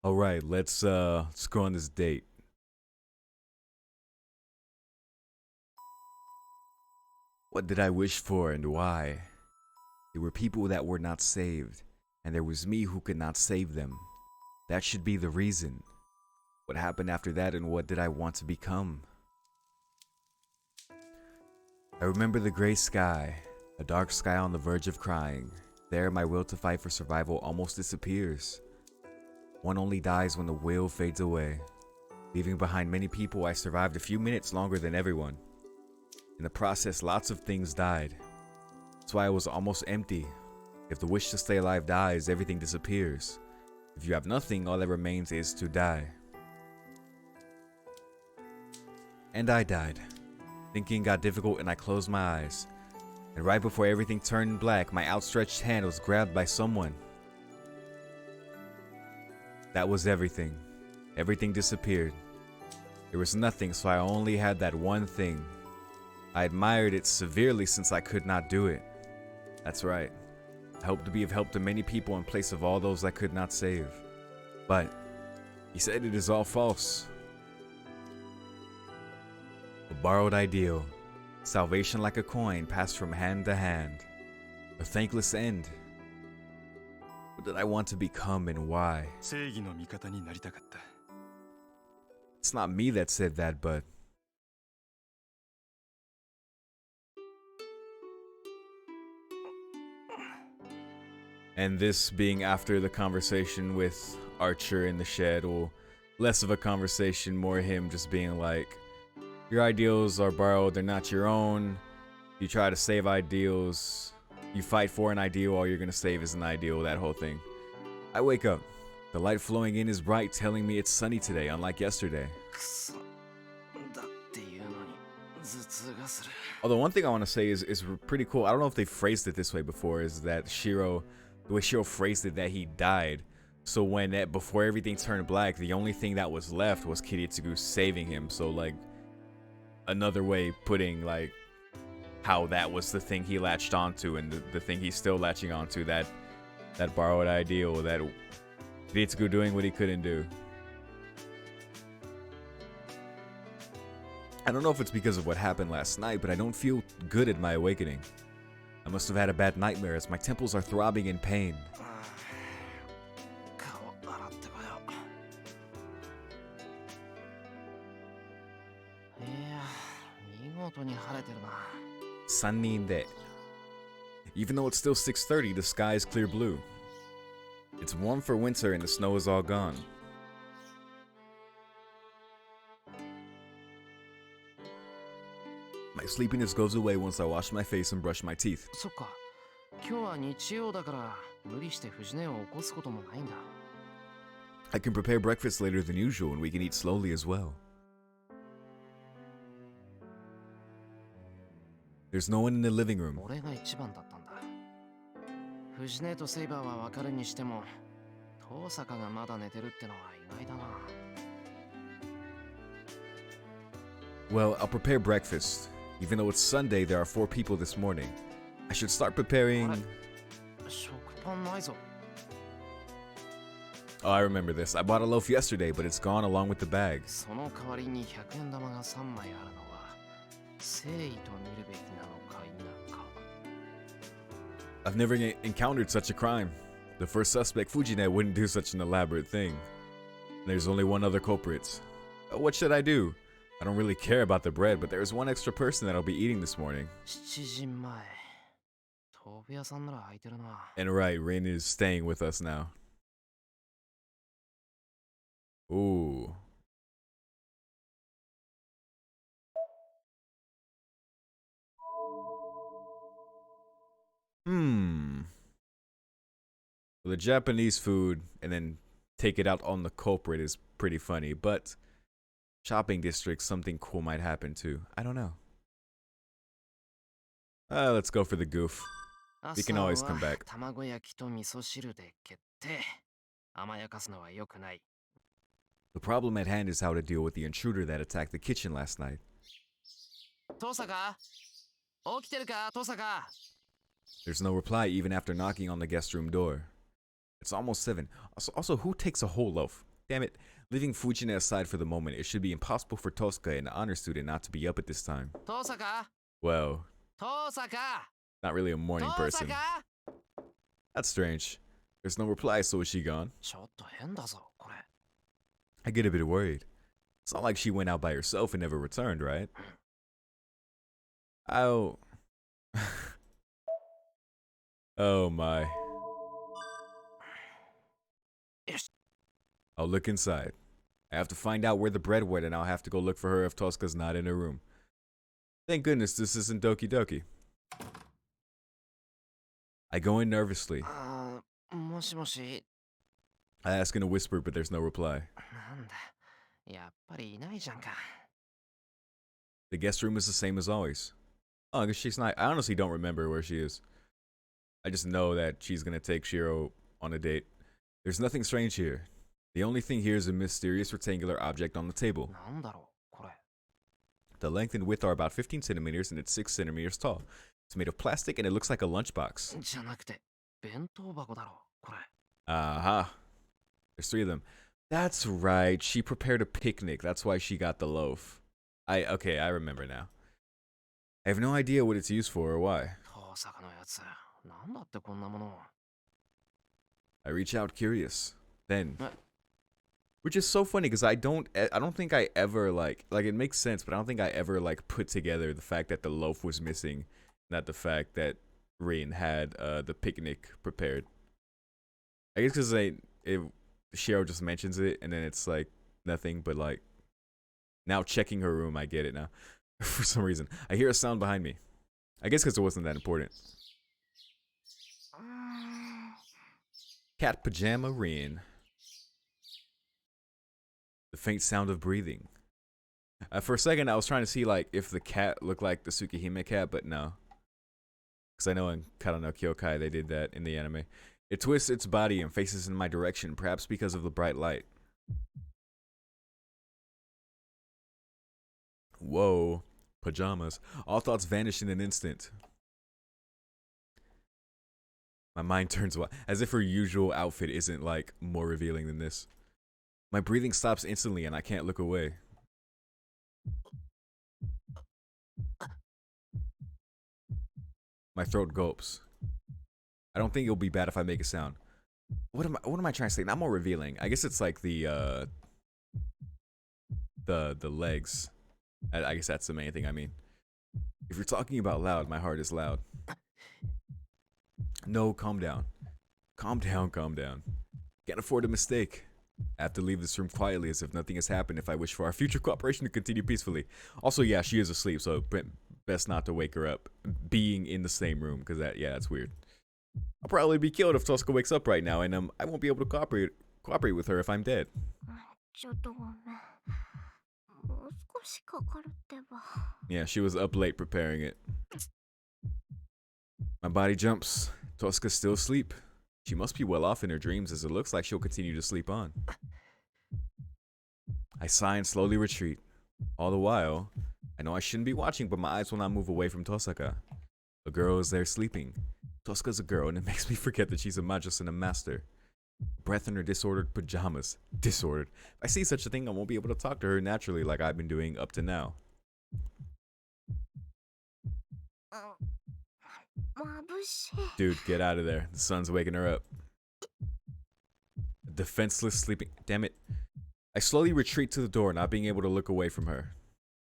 All right, let's go on this date. What did I wish for and why? There were people that were not saved, and there was me who could not save them. That should be the reason. What happened after that, and what did I want to become? I remember the gray sky, a dark sky on the verge of crying. There, my will to fight for survival almost disappears. One only dies when the will fades away. Leaving behind many people, I survived a few minutes longer than everyone. In the process, lots of things died. That's why I was almost empty. If the wish to stay alive dies, everything disappears. If you have nothing, all that remains is to die. And I died. Thinking got difficult and I closed my eyes. And right before everything turned black, my outstretched hand was grabbed by someone. That was everything. Everything disappeared. There was nothing, so I only had that one thing. I admired it severely since I could not do it. That's right. I hoped to be of help to many people in place of all those I could not save. But he said it is all false. A borrowed ideal. Salvation like a coin passed from hand to hand. A thankless end. What did I want to become and why? It's not me that said that, but and this being after the conversation with Archer in the shed, well, less of a conversation, more him just being like, your ideals are borrowed, they're not your own. You try to save ideals, you fight for an ideal, all you're gonna save is an ideal, that whole thing. I wake up. The light flowing in is bright, telling me it's sunny today, unlike yesterday. Although one thing I want to say is pretty cool. I don't know if they phrased it this way before, is that Shiro, the way Shiro phrased it, that he died. So when before everything turned black, the only thing that was left was Kiritsugu saving him. So like another way putting like how that was the thing he latched onto, and the thing he's still latching onto, that borrowed ideal, that Kiritsugu doing what he couldn't do. I don't know if it's because of what happened last night, but I don't feel good at my awakening. I must have had a bad nightmare as my temples are throbbing in pain. Sunny day. Even though it's still 6:30, the sky is clear blue. It's warm for winter and the snow is all gone. My sleepiness goes away once I wash my face and brush my teeth. I can prepare breakfast later than usual and we can eat slowly as well. There's no one in the living room. Well, I'll prepare breakfast. Even though it's Sunday, there are 4 people this morning. I should start preparing... Oh, I remember this. I bought a loaf yesterday, but it's gone along with the bag. I've never encountered such a crime. The first suspect, Fujine, wouldn't do such an elaborate thing. There's only one other culprit. What should I do? I don't really care about the bread, but there's one extra person that I'll be eating this morning. And right, Rain is staying with us now. Ooh. Well, the Japanese food and then take it out on the culprit is pretty funny, but shopping district, something cool might happen too. I don't know. Let's go for the goof. We can always come back. The problem at hand is how to deal with the intruder that attacked the kitchen last night. There's no reply even after knocking on the guest room door. It's almost 7. Also, who takes a whole loaf? Damn it. Leaving Fujina aside for the moment, it should be impossible for Tosca, an honor student, not to be up at this time. Tosaka! Well, Tosaka! not really a morning person. Tosaka! That's strange. There's no reply, so is she gone? ちょっと変だぞ、これ。 I get a bit worried. It's not like she went out by herself and never returned, right? Oh. Oh my. I'll look inside. I have to find out where the bread went, and I'll have to go look for her if Tosca's not in her room. Thank goodness this isn't Doki Doki. I go in nervously. もしもし。 I ask in a whisper, but there's no reply. なんだ。やっぱりいないじゃんか。 The guest room is the same as always. Oh, I guess she's not. I honestly don't remember where she is. I just know that she's gonna take Shiro on a date. There's nothing strange here. The only thing here is a mysterious rectangular object on the table. なんだろう、これ。 The length and width are about 15 centimeters and it's 6 centimeters tall. It's made of plastic and it looks like a lunchbox. じゃなくて、弁当箱だろ、これ。 Uh-huh. There's 3 of them. That's right. She prepared a picnic. That's why she got the loaf. Okay, I remember now. I have no idea what it's used for or why. 遠坂のやつ、なんだってこんなものを。 I reach out curious. Then, What? which is so funny because I don't think I ever like it makes sense, but I don't think I ever like put together the fact that the loaf was missing, not the fact that Rin had the picnic prepared. I guess because Shiro just mentions it and then it's like nothing, but like now checking her room, I get it now. For some reason, I hear a sound behind me. I guess because it wasn't that important. Cat pajama Rin. The faint sound of breathing. For a second, I was trying to see like if the cat looked like the Tsukihime cat, but no. Because I know in Kara no Kyokai they did that in the anime. It twists its body and faces in my direction, perhaps because of the bright light. Whoa. Pajamas. All thoughts vanish in an instant. My mind turns wild, as if her usual outfit isn't like more revealing than this. My breathing stops instantly and I can't look away. My throat gulps. I don't think it'll be bad if I make a sound. What am I trying to say? Not more revealing. I guess it's like the legs. I guess that's the main thing I mean. If you're talking about loud, my heart is loud. No, calm down. Calm down, calm down. Can't afford a mistake. I have to leave this room quietly as if nothing has happened if I wish for our future cooperation to continue peacefully. Also, yeah, she is asleep, so best not to wake her up being in the same room, because that's weird. I'll probably be killed if Tosca wakes up right now, and I won't be able to cooperate with her if I'm dead. ちょっとごめん。もう少しかかるってば。 Yeah, she was up late preparing it. My body jumps. Tosca's still asleep. She must be well off in her dreams, as it looks like she'll continue to sleep on. I sigh and slowly retreat. All the while, I know I shouldn't be watching, but my eyes will not move away from Tosaka. A girl is there sleeping. Tosca's a girl, and it makes me forget that she's a magus and a master. Breath in her disordered pajamas. Disordered. If I see such a thing, I won't be able to talk to her naturally like I've been doing up to now. 眩しい。 Dude, get out of there. The sun's waking her up. Defenseless sleeping. Damn it. I slowly retreat to the door, not being able to look away from her.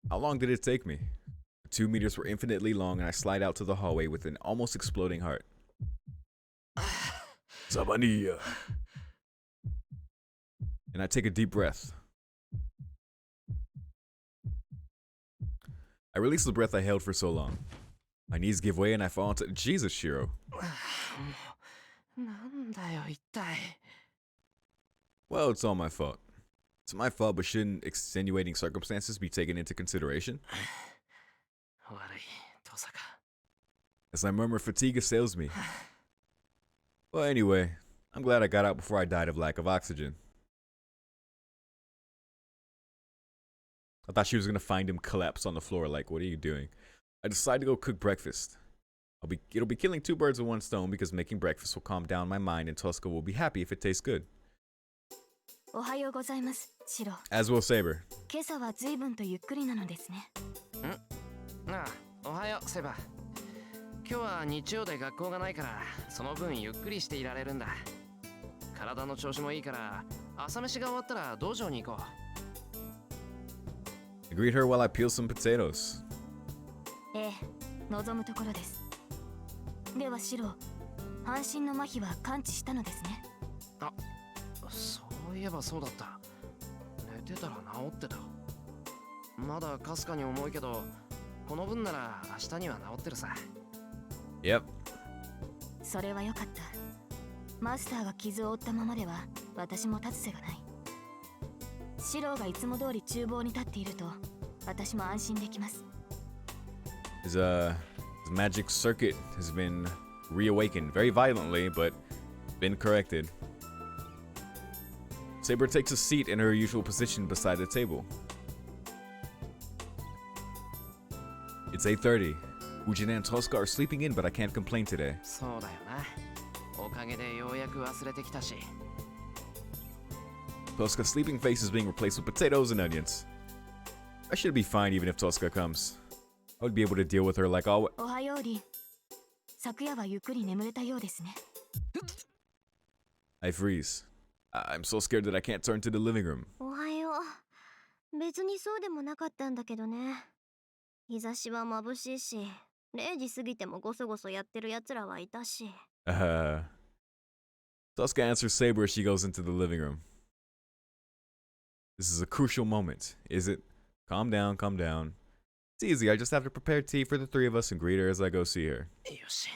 How long did it take me? The 2 meters were infinitely long, and I slide out to the hallway with an almost exploding heart. Sabaniya. And I take a deep breath. I release the breath I held for so long. My knees give way and I fall into Jesus, Shiro. なんだよ、一体。 Well, it's all my fault. It's my fault, but shouldn't extenuating circumstances be taken into consideration? 悪い、遠坂。 As I murmur, fatigue assails me. Well, anyway, I'm glad I got out before I died of lack of oxygen. I thought she was gonna find him collapsed on the floor, like, what are you doing? I decide to go cook breakfast. It'll be killing 2 birds with 1 stone because making breakfast will calm down my mind and Tosca will be happy if it tastes good. おはようございます、シロ。 As will Saber. 今朝は随分とゆっくりなのですね。なあ、おはよう、セバ。今日は日曜で学校がないから、その分ゆっくりしていられるんだ。体の調子もいいから、朝飯が終わったら道場に行こ I greet her while I peel some potatoes. ええ、望むところです。ではシロ、半身の麻痺は完治したのですね。う。そういえばそうだった。寝てたら治ってた。まだかすかに重いけど、この分なら明日には治ってるさ。Yep. それはよかった。マスターが傷を負ったままでは私も立つ瀬がない。シローがいつも通り厨房に立っていると私も安心できます。His magic circuit has been reawakened very violently, but been corrected. Saber takes a seat in her usual position beside the table. It's 8:30. Ujin and Tosca are sleeping in, but I can't complain today. そうだよな。おかげでようやく忘れてきたし。Tosca's sleeping face is being replaced with potatoes and onions. I should be fine even if Tosca comes. I would be able to deal with her like always. おはようり。昨夜はゆっくり眠れたようですね。I freeze. I'm so scared that I can't turn to the living room. おはよう。別にそうでもなかったんだけどね。日差しは眩しいし、0時過ぎてもゴソゴソやってる奴らはいたし。Tosca answers Saber as she goes into the living room. This is a crucial moment, is it? Calm down, calm down. It's easy, I just have to prepare tea for the three of us and greet her as I go see her. よし。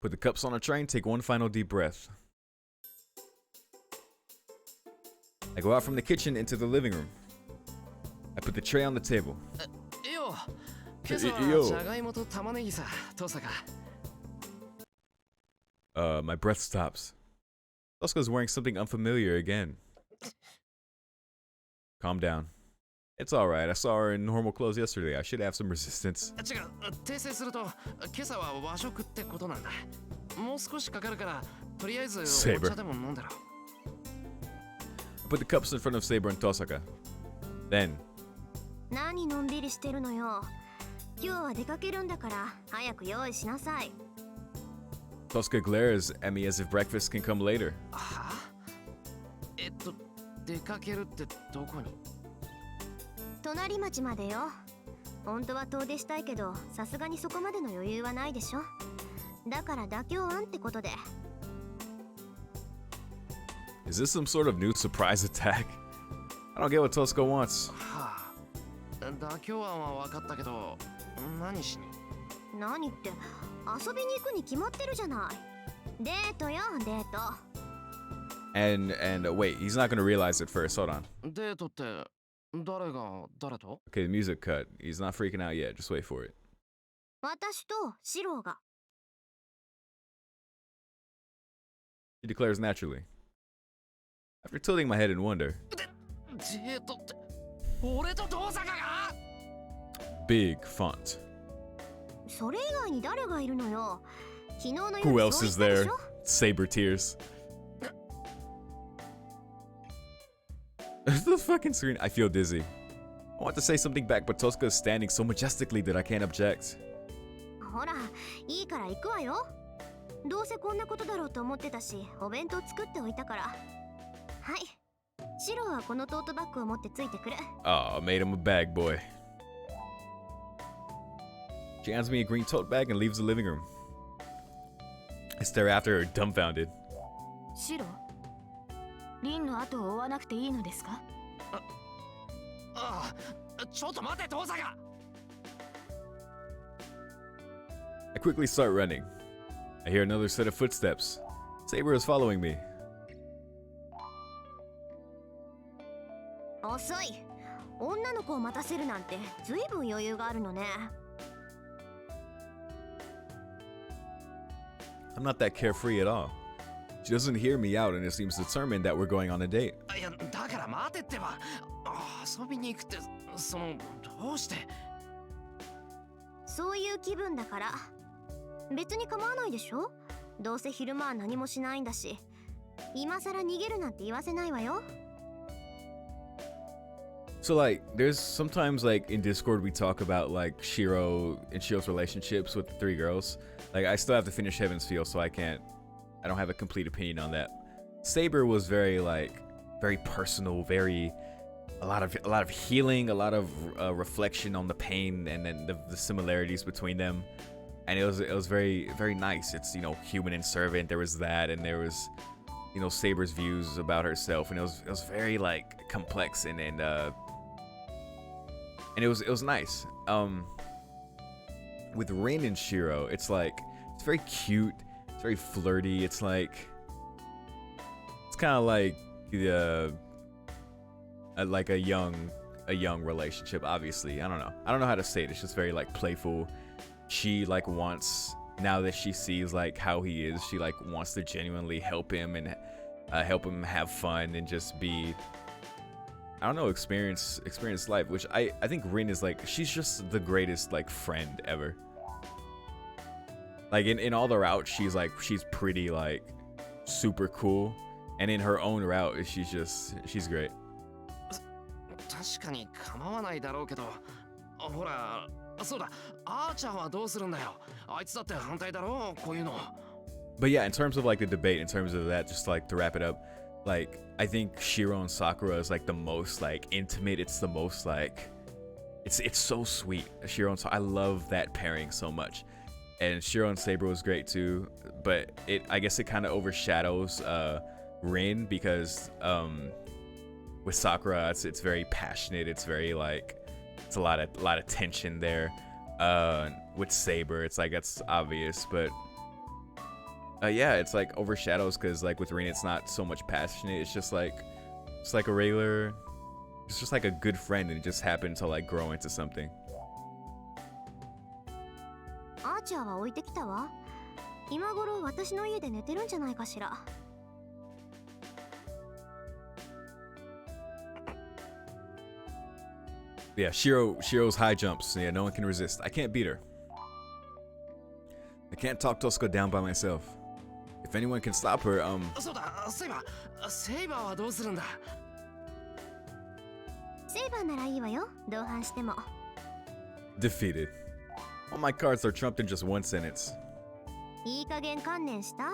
Put the cups on a tray and take one final deep breath. I go out from the kitchen into the living room. I put the tray on the table. よ、今朝よはじゃがいもと玉ねぎさ、トサカ。My breath stops. Tosca's wearing something unfamiliar again. Calm down. It's alright, I saw her in normal clothes yesterday. I should have some resistance. 違う、訂正すると、今朝は和食ってことなんだ。もう少しかかるから、とりあえずお Saber. 茶でも飲んでろ。I put the cups in front of Saber and Tosaka. Then, 何のんびりしてるのよ。今日は出かけるんだから早く用意しなさい。Tosca glares at me as if breakfast can come later. はあ、出かけるってどこに？隣町までよ。本当は遠出したいけど、さすがにそこまでの余裕はないでしょ。だから妥協案ってことで。Is this some sort of new surprise attack? I don't get what Tosca wants. はあ、妥協案は分かったけど、何しに？何って、遊びに行くに決まってるじゃない。デートよ、デート。And wait, he's not gonna realize it first. Hold on. デートって誰が誰と？ Okay, the music cut. He's not freaking out yet. Just wait for it. 私とシローが。He declares naturally. After tilting my head in wonder, デートって俺とトサカが？ big font. それ以外に誰がいるのよ。昨日の Who 夜 else そう言っ is たで there? しょ。 Saber tears. The fucking screen. I feel dizzy. I want to say something back, but Tosca is standing so majestically that I can't object. ほら、いいから行くわよ。どうせこんなことだろうと思ってたし、お弁当作っておいたから。はい。シローはこのトートバッグを持ってついてくる。Oh, made him a bag boy. She hands me a green tote bag and leaves the living room. I stare after her, dumbfounded. シロー、リンの後を追わなくていいのですか？ああ、ちょっと待てトサカ。I quickly start running. I hear another set of footsteps. Saber is following me. 遅い。女の子を待たせるなんてずいぶん余裕があるのね。I'm not that carefree at all. She doesn't hear me out and it seems determined that we're going on a date. いや、だから待てってば。遊びに行くって、どうして？そういう気分だから。別に構わないでしょ。どうせ昼間は何もしないんだし。今さら逃げるなんて言わせないわよ。 So like, there's sometimes like in Discord we talk about like Shiro and Shiro's relationships with the three girls. Like I still have to finish Heaven's Feel, so I don't have a complete opinion on that. Saber was very like, very personal, a lot of healing, a lot of reflection on the pain and then the similarities between them. And it was very, very nice. It's, you know, human and servant. There was that, and there was, you know, Saber's views about herself, and it was very like complex and it was nice. With Rin and Shiro, it's like, it's very cute, it's very flirty. It's like, it's kind of like like a young relationship. Obviously, I don't know how to say it. It's just very like playful. She like wants, now that she sees like how he is, she like wants to genuinely help him and help him have fun and just be, I don't know, experience life, which I think Rin is like, she's just the greatest like friend ever. Like in all the routes, she's pretty like super cool, and in her own route, she's great. 確かに構わないだろうけど、ほら、そうだ、アーチャーはどうするんだよ。あいつだって反対だろう、こういうの。But yeah, in terms of like the debate, in terms of that, just like to wrap it up, like I think Shiro and Sakura is like the most like intimate. It's the most like, it's so sweet. Shiro and I love that pairing so much, and Shiro and Saber was great too. But I guess it kind of overshadows Rin because with Sakura, it's very passionate. It's very like, it's a lot of tension there. With Saber, it's like, that's obvious, but yeah, it's like overshadows because like with Rin, it's not so much passionate. It's just like a regular, it's just like a good friend, and it just happened to like grow into something. アーチャーは置いてきたわ。今頃私の家で寝てるんじゃないかしら。Yeah, Shiro's high jumps. Yeah, no one can resist. I can't beat her. I can't talk Tosca down by myself. If anyone can stop her, そうだ、セイバーはどうするんだ。セイバーならいいわよ。同伴しても。defeated. All my cards are trumped in just one sentence. いい加減観念した？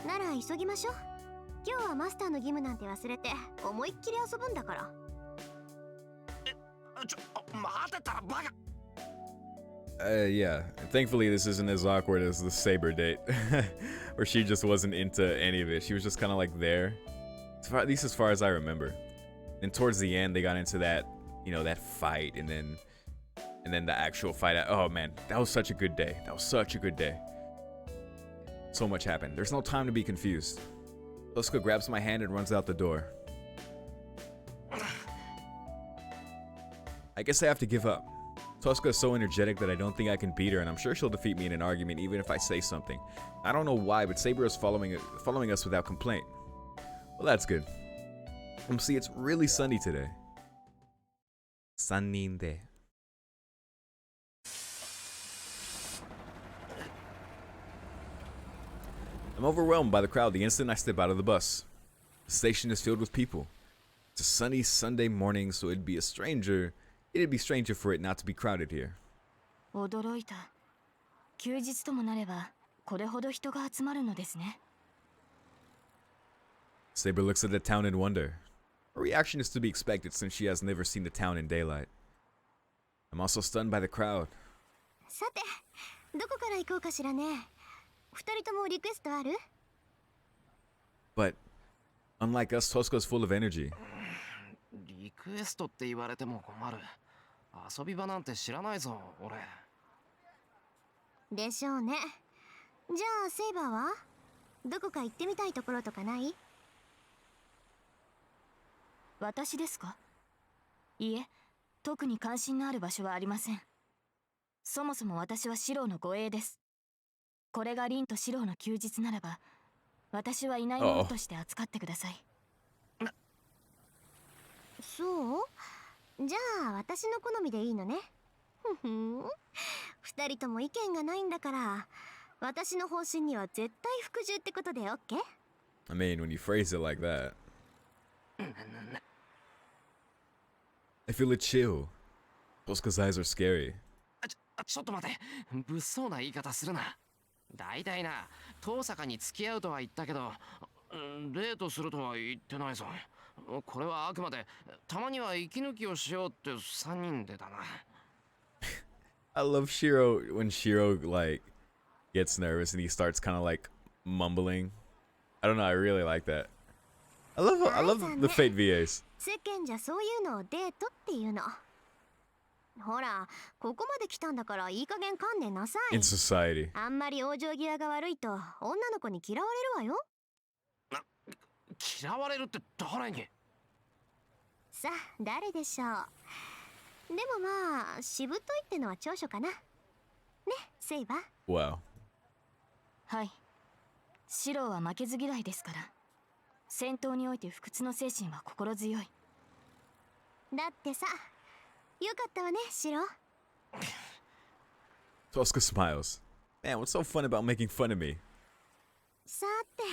なら急ぎましょう。今日はマスターの義務なんて忘れて思いっきり遊ぶんだから。待てたらバカ。Yeah. Thankfully, this isn't as awkward as the Saber date, where she just wasn't into any of it. She was just kind of like there, at least as far as I remember. And towards the end, they got into that, you know, that fight, and then the actual fight. Oh man, that was such a good day. That was such a good day. So much happened. There's no time to be confused. Tosca grabs my hand and runs out the door. I guess I have to give up. Tosca is so energetic that I don't think I can beat her, and I'm sure she'll defeat me in an argument even if I say something. I don't know why, but Saber is following us without complaint. Well, that's good. See, it's really sunny today. Suninde. I'm overwhelmed by the crowd the instant I step out of the bus. The station is filled with people. It's a sunny Sunday morning, so it'd be stranger for it not to be crowded here. 驚いた。休日ともなればこれほど人が集まるのですね。Saber looks at the town in wonder. Her reaction is to be expected since she has never seen the town in daylight. I'm also stunned by the crowd. さて、どこから行こうかしらね。二人ともリクエストある？ But unlike us, Tosca's full of energy. リクエストって言われても困る。遊び場なんて知らないぞ、俺。でしょうね。じゃあセイバーは？どこか行ってみたいところとかない？私ですか？いえ、特に関心のある場所はありません。そもそも私はシローの護衛です。これがリンとシローの休日ならば、私はいないものとして扱ってください。そう？じゃあ私の好みでいいのね。ふふん。二人とも意見がないんだから、私の方針には絶対服従ってことでオッケー？ I mean, when you phrase it like that. I feel a chill. Tosca's eyes are scary. ちょっと待て。物騒な言い方するな。大体な、遠坂に付き合うとは言ったけど、デートするとは言ってないぞ。これはあくまで、たまには息抜きをしようって3人でだな。I love Shiro when Shiro like gets nervous and he starts kind of like mumbling. I don't know, I really like that. I love the Fate VAs. 世間じゃそういうのをデートっていうの。ほら、ここまで来たんだからいい加減観念なさい。 In society. あんまり往生際が悪いと女の子に嫌われるわよ。嫌われるって誰に？さあ、誰でしょう。でもまあ、しぶといってのは長所かな。ね、セイバー。Wow. はい。シローは負けず嫌いですから。戦闘において不屈の精神は心強い。だってさ、よかったわね、シロー。Tosca smiles. Man, what's so fun about making fun of me? さて、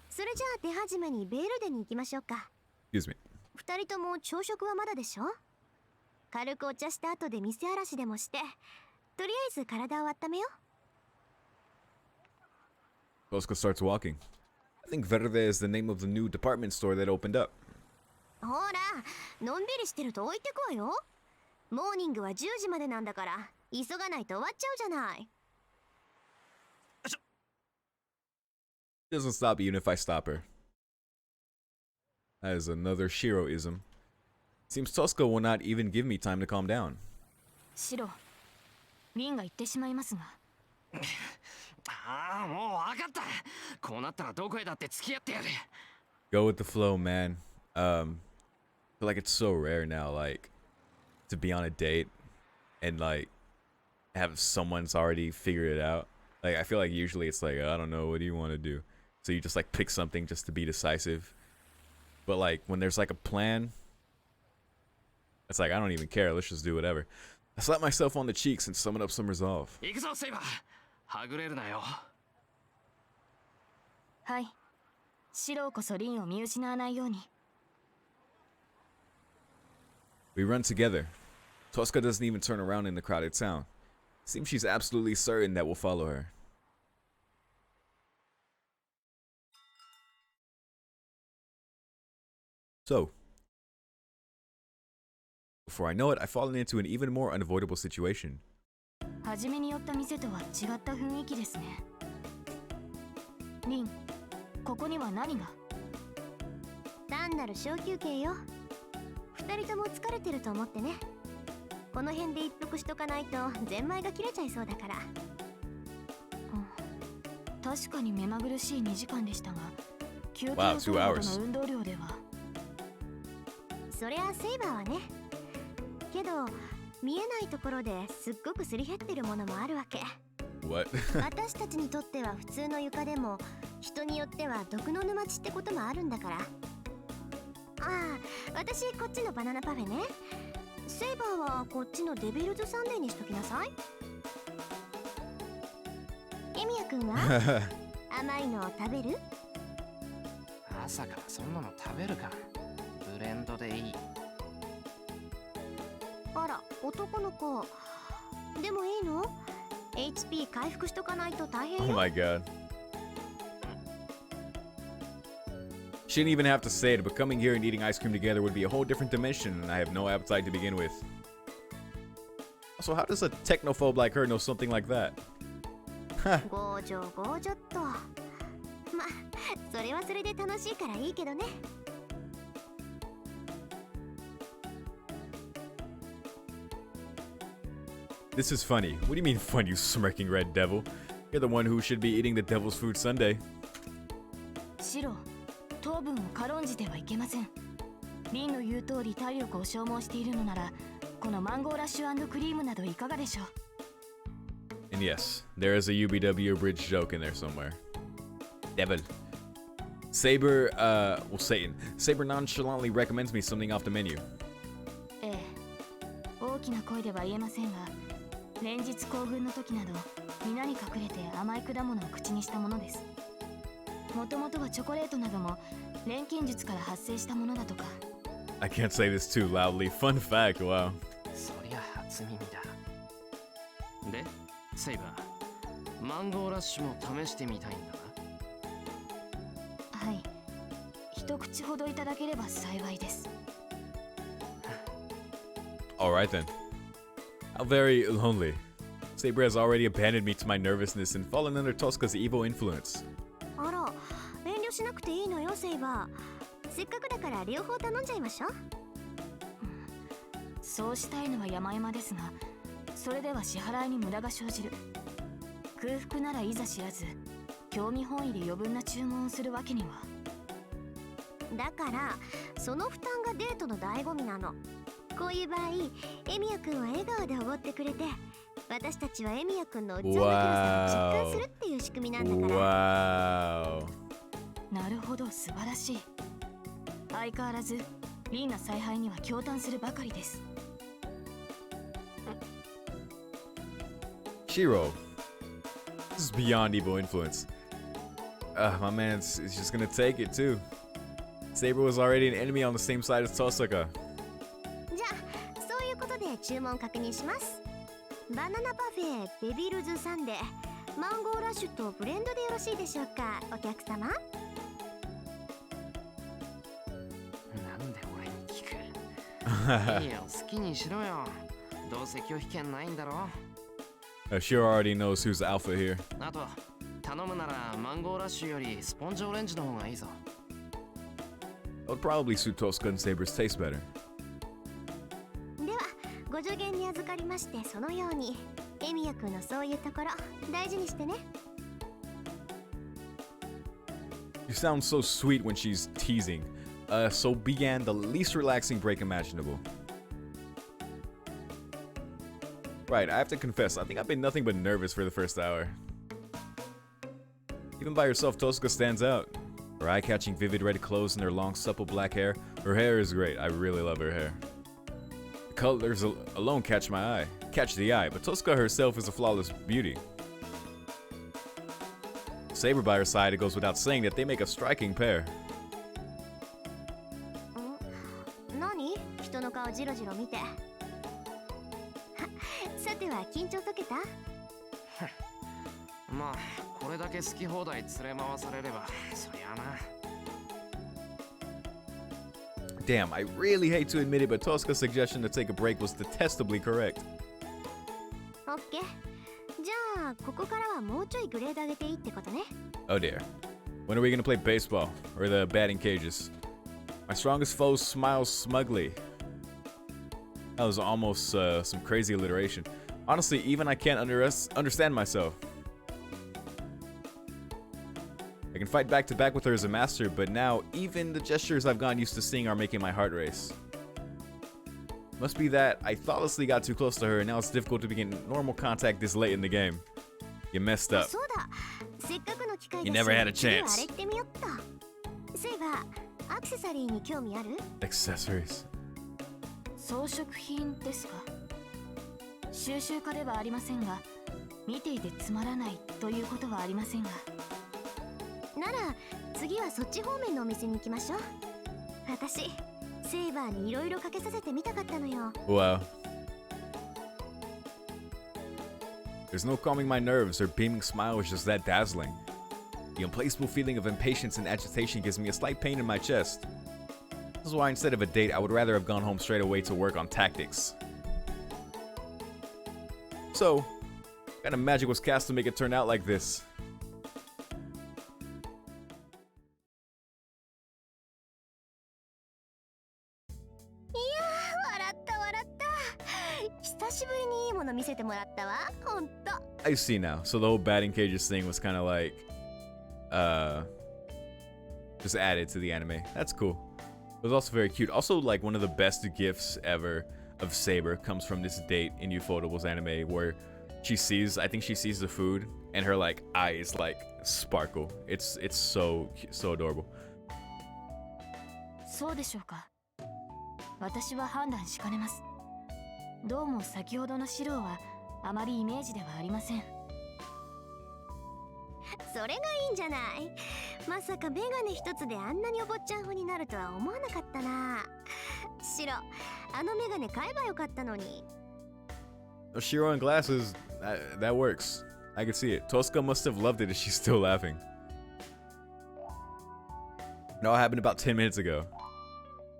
それじゃあ手始めにベールデに行きましょうか。Excuse me. 二人とも朝食はまだでしょ？軽くお茶した後で店荒らしでもして、とりあえず体を温めよう。Tosca starts walking. I think Verde is the name of the new department store that opened up. ほら、のんびりしてると置いてくわよ。モーニングは10時までなんだから、急がないと終わっちゃうじゃない。She doesn't stop even if I stop her. That is another Shiro-ism. Seems Tosca will not even give me time to calm down. シロ、リンが言ってしまいますが。ああ、もう分かった。こうなったらどこへだって付き合ってやる。Go with the flow, man. I feel like it's so rare now, like, to be on a date and, like, have someone's already figured it out. Like, I feel like usually it's like, I don't know, what do you want to do? So you just, like, pick something just to be decisive. But, like, when there's, like, a plan, it's like, I don't even care. Let's just do whatever. I slap myself on the cheeks and summon up some resolve. 行くぞ、セイバー。はぐれるなよ。はい。シローこそリンを見失わないように。We run together. Tosca doesn't even turn around in the crowded town. Seems she's absolutely certain that we'll follow her. So, before I know it, I've fallen into an even more unavoidable situation. 初めに寄った店とは違った雰囲気ですね。リン、ここには何が？単なる小休憩よ。二人とも疲れてると思ってね。この辺で一服しとかないとゼンマイが切れちゃいそうだから。確かに目まぐるしい2時間でしたが、休憩を取るほどの運動量では。そりゃセイバーはね。けど見えないところですっごくすり減ってるものもあるわけ。What? 私たちにとっては普通の床でも、人によっては毒の沼地ってこともあるんだから。ああ、私こっちのバナナパフェね。セイバーはこっちのデビルズサンデーにしときなさい。エミヤくんは甘いのを食べる？朝からそんなの食べるか。ブレンドでいい。あら、男の子。でもいいの？ HP 回復しとかないと大変よ。Oh my god. She didn't even have to say it, but coming here and eating ice cream together would be a whole different dimension, and I have no appetite to begin with. Also, how does a technophobe like her know something like that? ゴージョゴージョっと。ま、それはそれで楽しいからいいけどね。This is funny. What do you mean fun, you smirking red devil? You're the one who should be eating the devil's food Sunday. シロ、糖分を軽んじてはいけません。リンの言う通り体力を消耗しているのなら、このマンゴーラッシュ&クリームなどいかがでしょう。 And yes, there is a UBW bridge joke in there somewhere. Devil. Saber, well, Satan. Saber nonchalantly recommends me something off the menu. ええ、大きな声では言えませんが、連日興奮の時など皆に隠れて甘い果物を口にしたものです。もともとはチョコレートなども錬金術から発生したものだとか。 I can't say this too loudly. Fun fact, wow. そりゃ初耳だ。で、セイバー、マンゴーラッシュも試してみたいんだな。はい、一口ほどいただければ幸いです。 Alright then. How very lonely. Saber has already abandoned me to my nervousness and fallen under Tosca's evil influence. あら、遠慮しなくていいのよ、セイバー。せっかくだから両方頼んじゃいましょう。そうしたいのは山々ですが、それでは支払いに無駄が生じる。空腹ならいざ知らず、興味本位で余分な注文をするわけには。だからその負担がデートの醍醐味なの。こういう場合、エミヤくんは笑顔でおごってくれて、私たちはエミヤくんの器の広さを実感するっていう仕組みなんだから。Wow. なるほど、素晴らしい。相変わらずリーナ采配には驚嘆するばかりです。Hiro. This is beyond evil influence. My man's is just gonna take it too. Saber was already an enemy on the same side as Tosaka. じゃあそういうことで注文確認します。バナナパフェデビルズサンデー、マンゴーラッシュとブレンドでよろしいでしょうか、お客様。なんで俺に聞く。いいよ、好きにしろよ。どうせ拒否権ないんだろ。Shiro already knows who's alpha here. あと、頼むならマンゴーラッシュよりスポンジオレンジの方がいいぞ。That would probably suit Tosca and Saber's taste better. ではご助言に預かりまして、そのようにエミヤくんのそういうところ大事にしてね。 You sound so sweet when she's teasing. So began the least relaxing break imaginable. Right, I have to confess, I think I've been nothing but nervous for the first hour. Even by herself, Tosca stands out. Her eye-catching vivid red clothes and her long supple black hair. Her hair is great, I really love her hair. The colors alone catch the eye, but Tosca herself is a flawless beauty. Saber by her side, it goes without saying that they make a striking pair. 何？人の顔ジロジロ見て。さては緊張解けた？まあ、これだけ好き放題連れ回されれば、そりゃな。Damn, I really hate to admit it, but Tosca's suggestion to take a break was detestably correct. オッケー。じゃあここからはもうちょいグレード上げていいってことね。Oh dear. When are we gonna play baseball? Or the batting cages? My strongest foe smiles smugly. That was almost some crazy alliteration. Honestly, even I can't understand myself. I can fight back to back with her as a master, but now even the gestures I've gotten used to seeing are making my heart race. Must be that I thoughtlessly got too close to her and now it's difficult to begin normal contact this late in the game. You messed up. そうだ。せっかくの機会だし、 You never had a 次は chance. あれ行ってみよっと。そういえばアクセサリーに興味ある？ Accessories. 装飾品ですか。収集家ではありませんが、見ていてつまらないということはありませんが。なら次はそっち方面のお店に行きましょう。私セイバーにいろいろかけさせてみたかったのよ。 Wow. There's no calming my nerves. Her beaming smile is just that dazzling. The unplaceable feeling of impatience and agitation gives me a slight pain in my chest. This is why instead of a date, I would rather have gone home straight away to work on tactics. So, what kind of magic was cast to make it turn out like this? 笑った笑った。久しぶりにいいもの見せてもらったわ。ほんと。 I see now. So the whole batting cages thing was kind of like, just added to the anime. That's cool. It was also very cute. Also, like, one of the best gifts ever of Saber comes from this date in Ufotable's anime where I think she sees the food and her, like, eyes, like, sparkle. It's so adorable. そうでしょうか。私は判断しかねます。どうも先ほどの資料はあまりイメージではありません。それがいいんじゃない。まさかメガネ一つであんなにお坊ちゃん風になるとは思わなかったな。シロ、あのメガネ買えばよかったのに。Shiro and glasses, that works. I can see it. Tosca must have loved it if she's still laughing. It all happened about 10 minutes ago.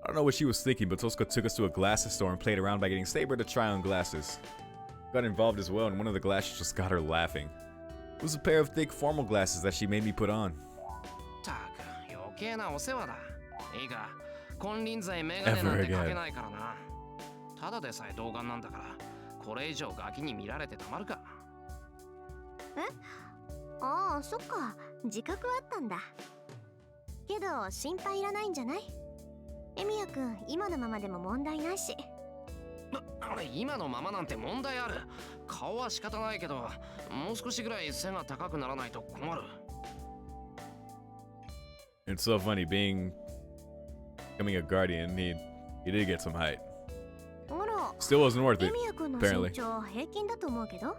I don't know what she was thinking, but Tosca took us to a glasses store and played around by getting Saber to try on glasses. Got involved as well, and one of the glasses just got her laughing. It was a pair of thick formal glasses that she made me put on. たく余計なお世話だ。いいか、金輪際メガネなんてかけないからな。ただでさえ童顔なんだから、これ以上ガキに見られてたまるか。ああ、そっか。自覚はあったんだ。けど心配いらないんじゃない？エミヤくん、今のままでも問題ないし。今のままなんて問題ある。顔は仕方ないけど、もう少しぐらい背が高くならないと困る。It's so funny becoming a guardian. He did get some height. あら、 Still wasn't worth エ it. ミヤくんの apparently. 身長平均だと思うけど。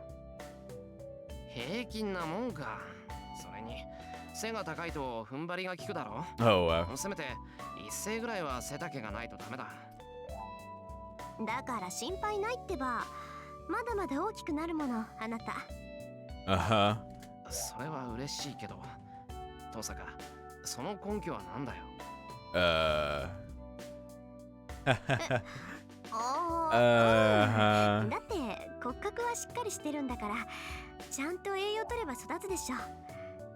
平均なもんか。それに背が高いと踏ん張りが効くだろ。 Oh wow. せめて一斉ぐらいは背丈がないとダメだ。だから心配ないってば。まだまだ大きくなるもの、あなた。Uh-huh. それは嬉しいけど、登坂、その根拠は何だよ。だって骨格はしっかりしてるんだから、ちゃんと栄養取れば育つでしょ。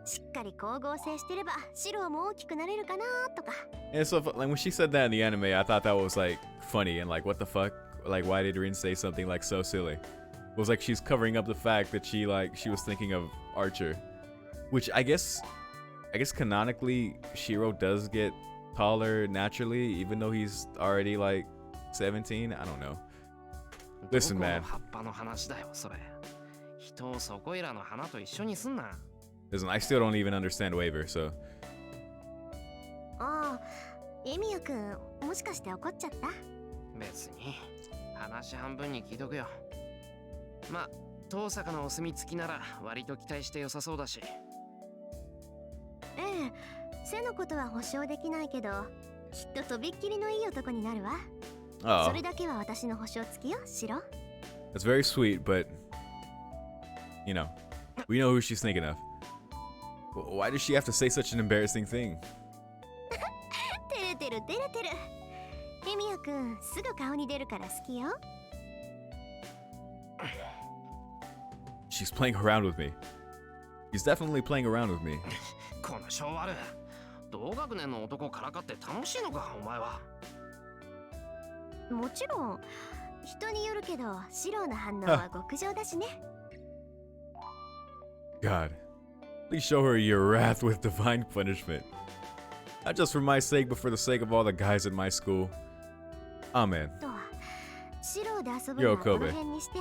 しっかり光合成してれば白も大きくなれるかなとか。And so like when she said that in the anime, I thought that was like funny and like what the fuck? Like why did Rin say something like so silly? It was like she's covering up the fact that she was thinking of Archer, which I guess canonically Shiro does get taller naturally, even though he's already like 17. I don't know. Listen, man. 葉っぱの話だよ、それ。人をそこいらの花と一緒にすんな。Listen, I still don't even understand Waver, so. ああ、エミヤくん、もしかして怒っちゃった？別に話半分に聞いとくよ。まあ、遠坂のお墨付きなら割と期待して良さそうだし。ええ、背のことは保証できないけど、きっととびっきりのいい男になるわ。Oh, それだけは私の保証付きよ、シロ。 that's very sweet, but you know, we know who she's thinking of. Why does she have to say such an embarrassing thing? 照れてる照れてる。エミヤくん、すぐ顔に出るから好きよ。She's playing around with me. He's definitely playing around with me. この性悪。同学年の男からかって楽しいのか、お前は。もちろん、人によるけど、シロの反応は極上だしね。God, please show her your wrath with divine punishment. Not just for my sake, but for the sake of all the guys at my school. Amen. と、シロで遊ぶのはこの辺にして、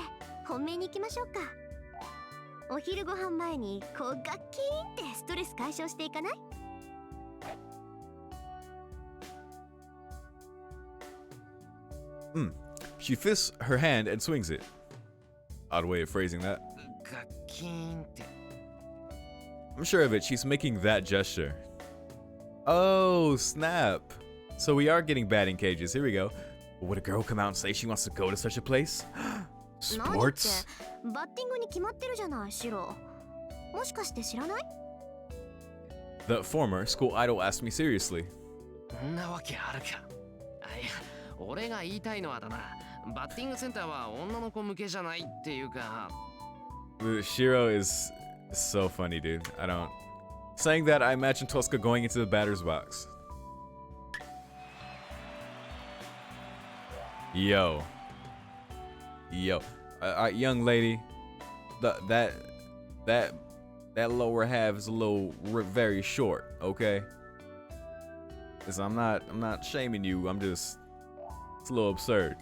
本命に行きましょうか。お昼ご飯前にこうガッキーンってストレス解消していかない？ She fists her hand and swings it. Odd way of phrasing that. ガッキーンって。I'm sure of it, she's making that gesture. Oh, snap. So we are getting batting cages. Here we go. Would a girl come out and say she wants to go to such a place? 何って、 Sports? バッティングに決まってるじゃない、シロ。もしかして知らない？ The former school idol asked me seriously. そんなわけあるか。あ、いや、俺が言いたいのはだな。バッティングセンターは女の子向けじゃないっていうか。Shiro is so funny, dude. I don't. Saying that, I imagine Tosca going into the batter's box. Yo. Young lady. That lower half is a little very short, okay? Listen, I'm not shaming you. It's a little absurd.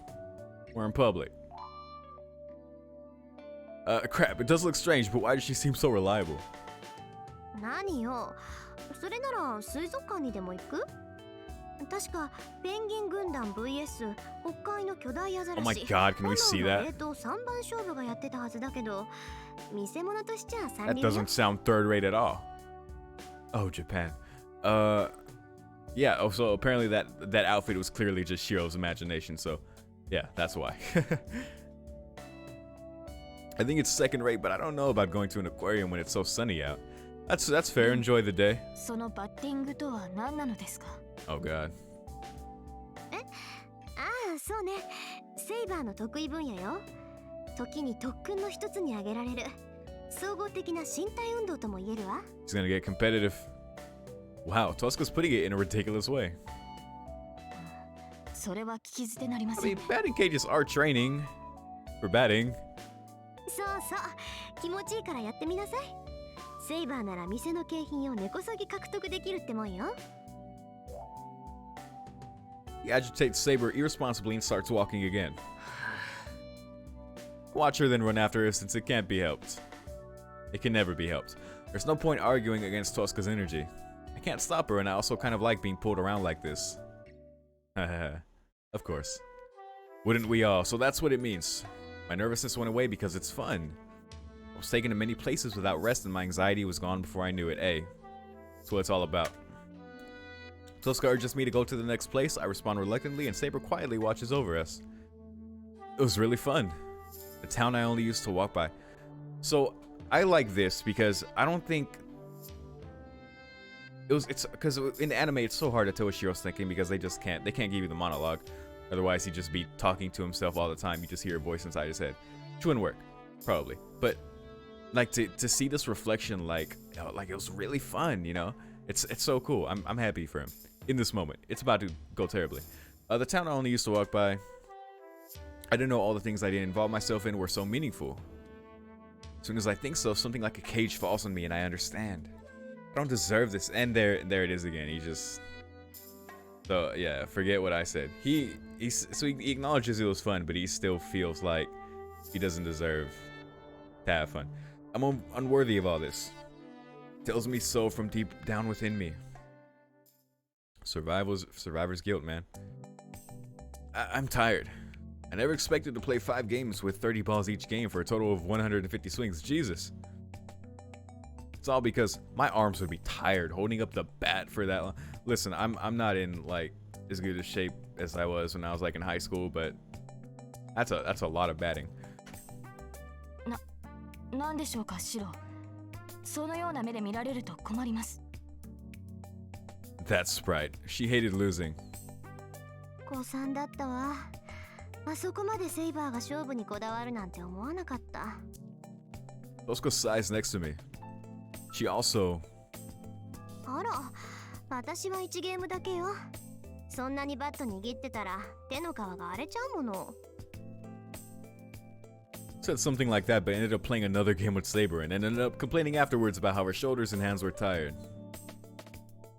We're in public. Crap, it does look strange, but why does she seem so reliable? 何よ、それなら水族館にでも行く？確かペンギン軍団 vs 北海の巨大アザラシ。 Oh my god, can we see that? 炎の3番勝負がやってたはずだけど、見せ物としちゃ3 That 人よ。 doesn't sound third rate at all. Oh, Japan. Yeah. Oh, so apparently that outfit was clearly just Shiro's imagination. So, yeah, that's why. I think it's second rate, but I don't know about going to an aquarium when it's so sunny out. That's fair. Enjoy the day. そのバッティングとは何なのですか？ Oh God. ああ、そうね。セイバーの得意分野よ。時に特訓の一つに挙げられる総合的な身体運動とも言えるわ。He's gonna get competitive. Wow, Tosca's putting it in a ridiculous way. それは聞き捨てなりま I せん mean, batting cages are training for batting. そうそう、気持ちいいからやってみなさい。セイバーなら店の景品を根こそぎ獲得できるってもんよ。He agitates Saber irresponsibly and starts walking again. Watch her then run after her since it can't be helped. It can never be helped. There's no point arguing against Tosca's energy. I can't stop her and I also kind of like being pulled around like this. Of course. Wouldn't we all? So that's what it means. My nervousness went away because it's fun. I was taken to many places without rest and my anxiety was gone before I knew it. Hey, that's what it's all about. Tosca urges me to go to the next place. I respond reluctantly and Saber quietly watches over us. It was really fun. The town I only used to walk by. So I like this because I don't think it's because in the anime it's so hard to tell what Shiro's thinking because they can't give you the monologue. Otherwise he'd just be talking to himself all the time. You just hear a voice inside his head. Which wouldn't work, probably. But like to see this reflection, like it was really fun, you know. It's so cool. I'm happy for him in this moment. It's about to go terribly. The town I only used to walk by. I didn't know all the things I didn't involve myself in were so meaningful. As soon as I think so, something like a cage falls on me and I understand. I don't deserve this. And there it is again. He just... So, yeah, forget what I said. He acknowledges it was fun, but he still feels like he doesn't deserve to have fun. I'm unworthy of all this. Tells me so from deep down within me. Survivor's guilt, man. I'm tired. I never expected to play 5 games with 30 balls each game for a total of 150 swings. Jesus. It's all because my arms would be tired holding up the bat for that long. Listen, I'm not in like as good a shape as I was when I was like in high school, but that's a lot of batting. なんでしょうか、シロ。そのような目で見られると困ります。 That sprite. She hated losing. 誤算だったわ。あそこまでセイバーが勝負にこだわるなんて思わなかった。Tosca sighs next to me. She also... あら、私は1ゲームだけよ。そんなにバット握ってたら手の皮が荒れちゃうもの。Said something like that, but ended up playing another game with Saber and ended up complaining afterwards about how her shoulders and hands were tired.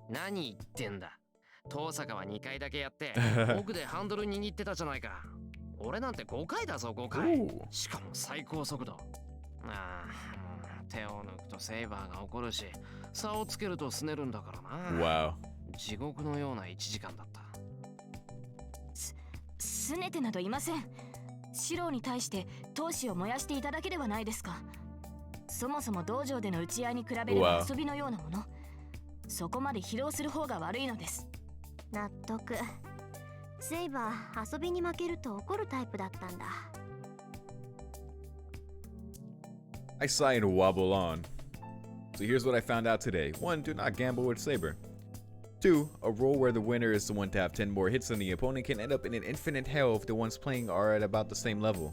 何言ってんだ。遠坂は2回だけやって奥でハンドル握ってたじゃないか。俺なんて5回だぞ、5回。しかも最高速度。ああ、手を抜くとセイバーが怒るし、差をつけるとすねるんだからな。Wow. 地獄のような1時間だった。すねてなどいません。シロに対して闘志を燃やしていただけではないですか。そもそも道場での打ち合いに比べれば遊びのようなもの。そこまで疲労する方が悪いのです。納得。セイバー遊びに負けると怒るタイプだったんだ。I sigh and wobble on. So here's what I found out today. 1. Do not gamble with Saber. 2. A role where the winner is the one to have 10 more hits than the opponent can end up in an infinite hell if the ones playing are at about the same level.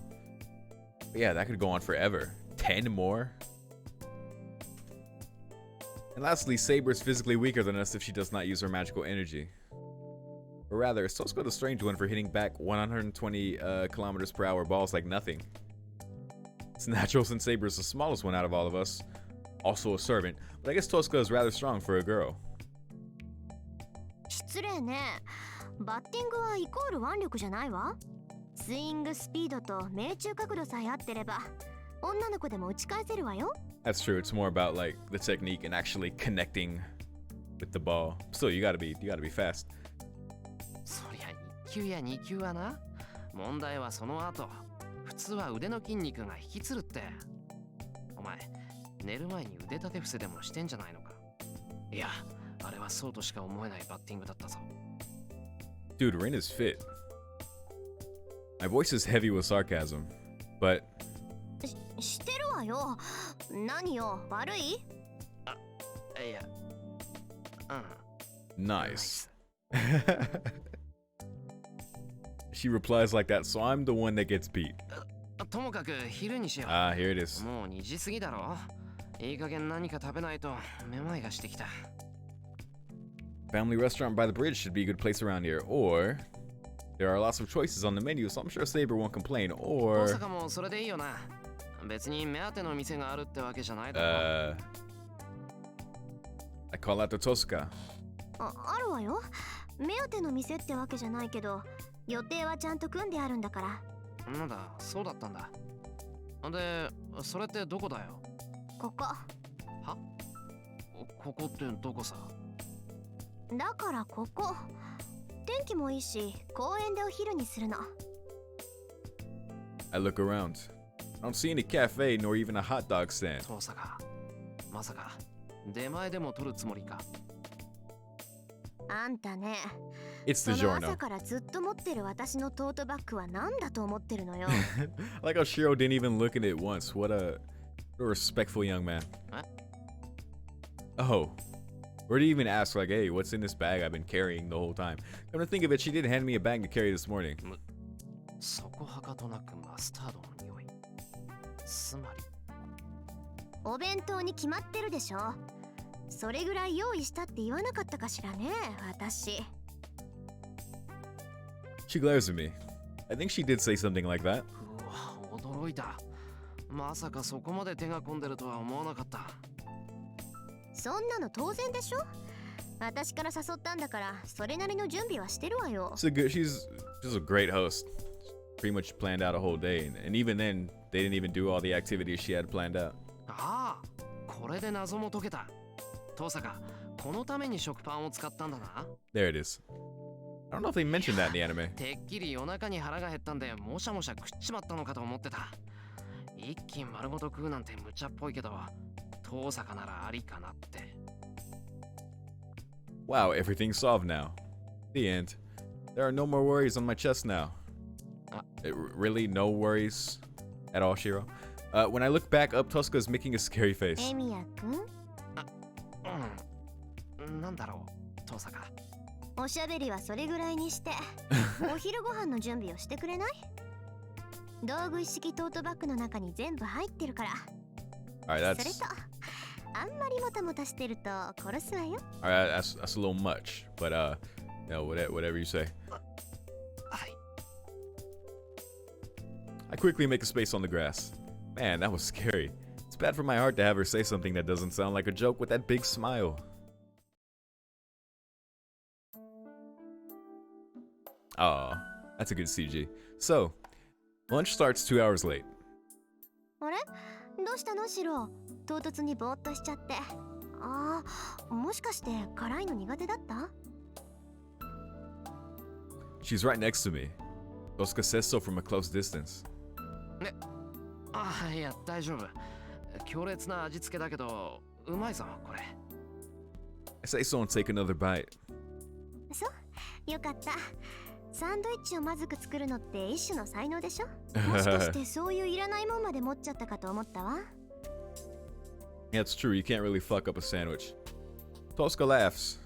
But yeah, that could go on forever. 10 more? And lastly, Saber is physically weaker than us if she does not use her magical energy. Or rather, is Tosca the strange one for hitting back 120 kilometers per hour balls like nothing? It's natural since Saber is the smallest one out of all of us. Also a servant, but I guess Tosca is rather strong for a girl. 失礼ね。バッティングはイコール腕力じゃないわ。スイングスピードと命中角度さえ合ってれば、女の子でも打ち返せるわよ。That's true. It's more about like the technique and actually connecting with the ball. Still, you gotta be fast. そりゃ1球や2球はな。問題はその後。普通は腕の筋肉が引きつるって。お前、寝る前に腕立て伏せでもしてんじゃないのか。いや、あれはそうとしか思えないバッティングだったぞ。 Dude, Rin is fit. My voice is heavy with sarcasm, but してるわよ。何よ、悪い？いや、nice. She replies like that, so I'm the one that gets beat. ともかく昼にしよう。 Ah, here it is. もう2時過ぎだろ。いい加減何か食べないとめまいがしてきた。 Family restaurant by the bridge should be a good place around here. Or there are lots of choices on the menu, so I'm sure Saber won't complain. 大 Or 阪もそれでいいよな。別に目当ての店があるってわけじゃないだろ。I call out the Tosca. あるわよ。目当ての店ってわけじゃないけど、予定はちゃんと組んであるんだから。なんだ、そうだったんだ。で、それってどこだよ。ここ。は？ここってどこさ。だからここ。天気もいいし、公園でお昼にするの。I look around. I don't see any cafe nor even a hot dog stand. 遠さか。まさか出前でも取るつもりか。あんたね。 It's そ the の朝 giorno. からずっと持ってる私のトートバッグは何だと思ってるのよ。 I like how Shiro didn't even look at it once. What a respectful young man. What? Oh. Or to even ask, like, hey, what's in this bag I've been carrying the whole time? Come to think of it, she did hand me a bag to carry this morning. そこはかとなくマスタードの匂い。つまりお弁当に決まってるでしょ。それぐらい用意したって言わなかったかしらね、私。 She glares at me. I think she did say something like that. うわ、驚いた。まさかそこまで手が込んでるとは思わなかった。そんなの当然でしょ。私から誘ったんだから、それなりの準備はしてるわよ。She's a great host. Pretty much planned out a whole day. And even then, they didn't even do all the activities she had planned out. ああ、これで謎も解けた。遠坂、このために食パンを使ったんだな。 There it is. I don't know if they mentioned that in the anime. てっきり夜中に腹が減ったんでもしゃもしゃ食っちまったのかと思ってた。一斤丸ごと食うなんて無茶っぽいけど、遠坂ならありかなって。 Wow, everything's solved now. The end. There are no more worries on my chest now. Really, no worries at all, Shiro? When I look back up, Tosca is making a scary face. エミヤ君、なんだろう、遠坂。おしゃべりはそれぐらいにして、お昼ご飯の準備をしてくれない？道具一式トートバッグの中に全部入ってるから。 Alright, それ that's と、あんまりもたもたしてると殺すわよ。 alright. That's a little much, but no, whatever you say. はい。 I quickly make a space on the grass. Man, that was scary. It's bad for my heart to have her say something that doesn't sound like a joke with that big smile. Aw, that's a good CG. So, lunch starts 2 hours late. あれ？どうしたのシロ？唐突にぼーっとしちゃって。ああ、もしかして辛いの苦手だった？ She's right next to me. Tosca says so from a close distance. ああ、いや、大丈夫。強烈な味付けだけど、うまいぞ、これ。 I say so and take another bite. そう、よかった。サンドイッチをまずく作るのって一種の才能でしょ。もしかしてそういういらないもんまで持っちゃったかと思ったわ。Yeah, it's true. You can't really fuck up a sandwich. Tosca laughs.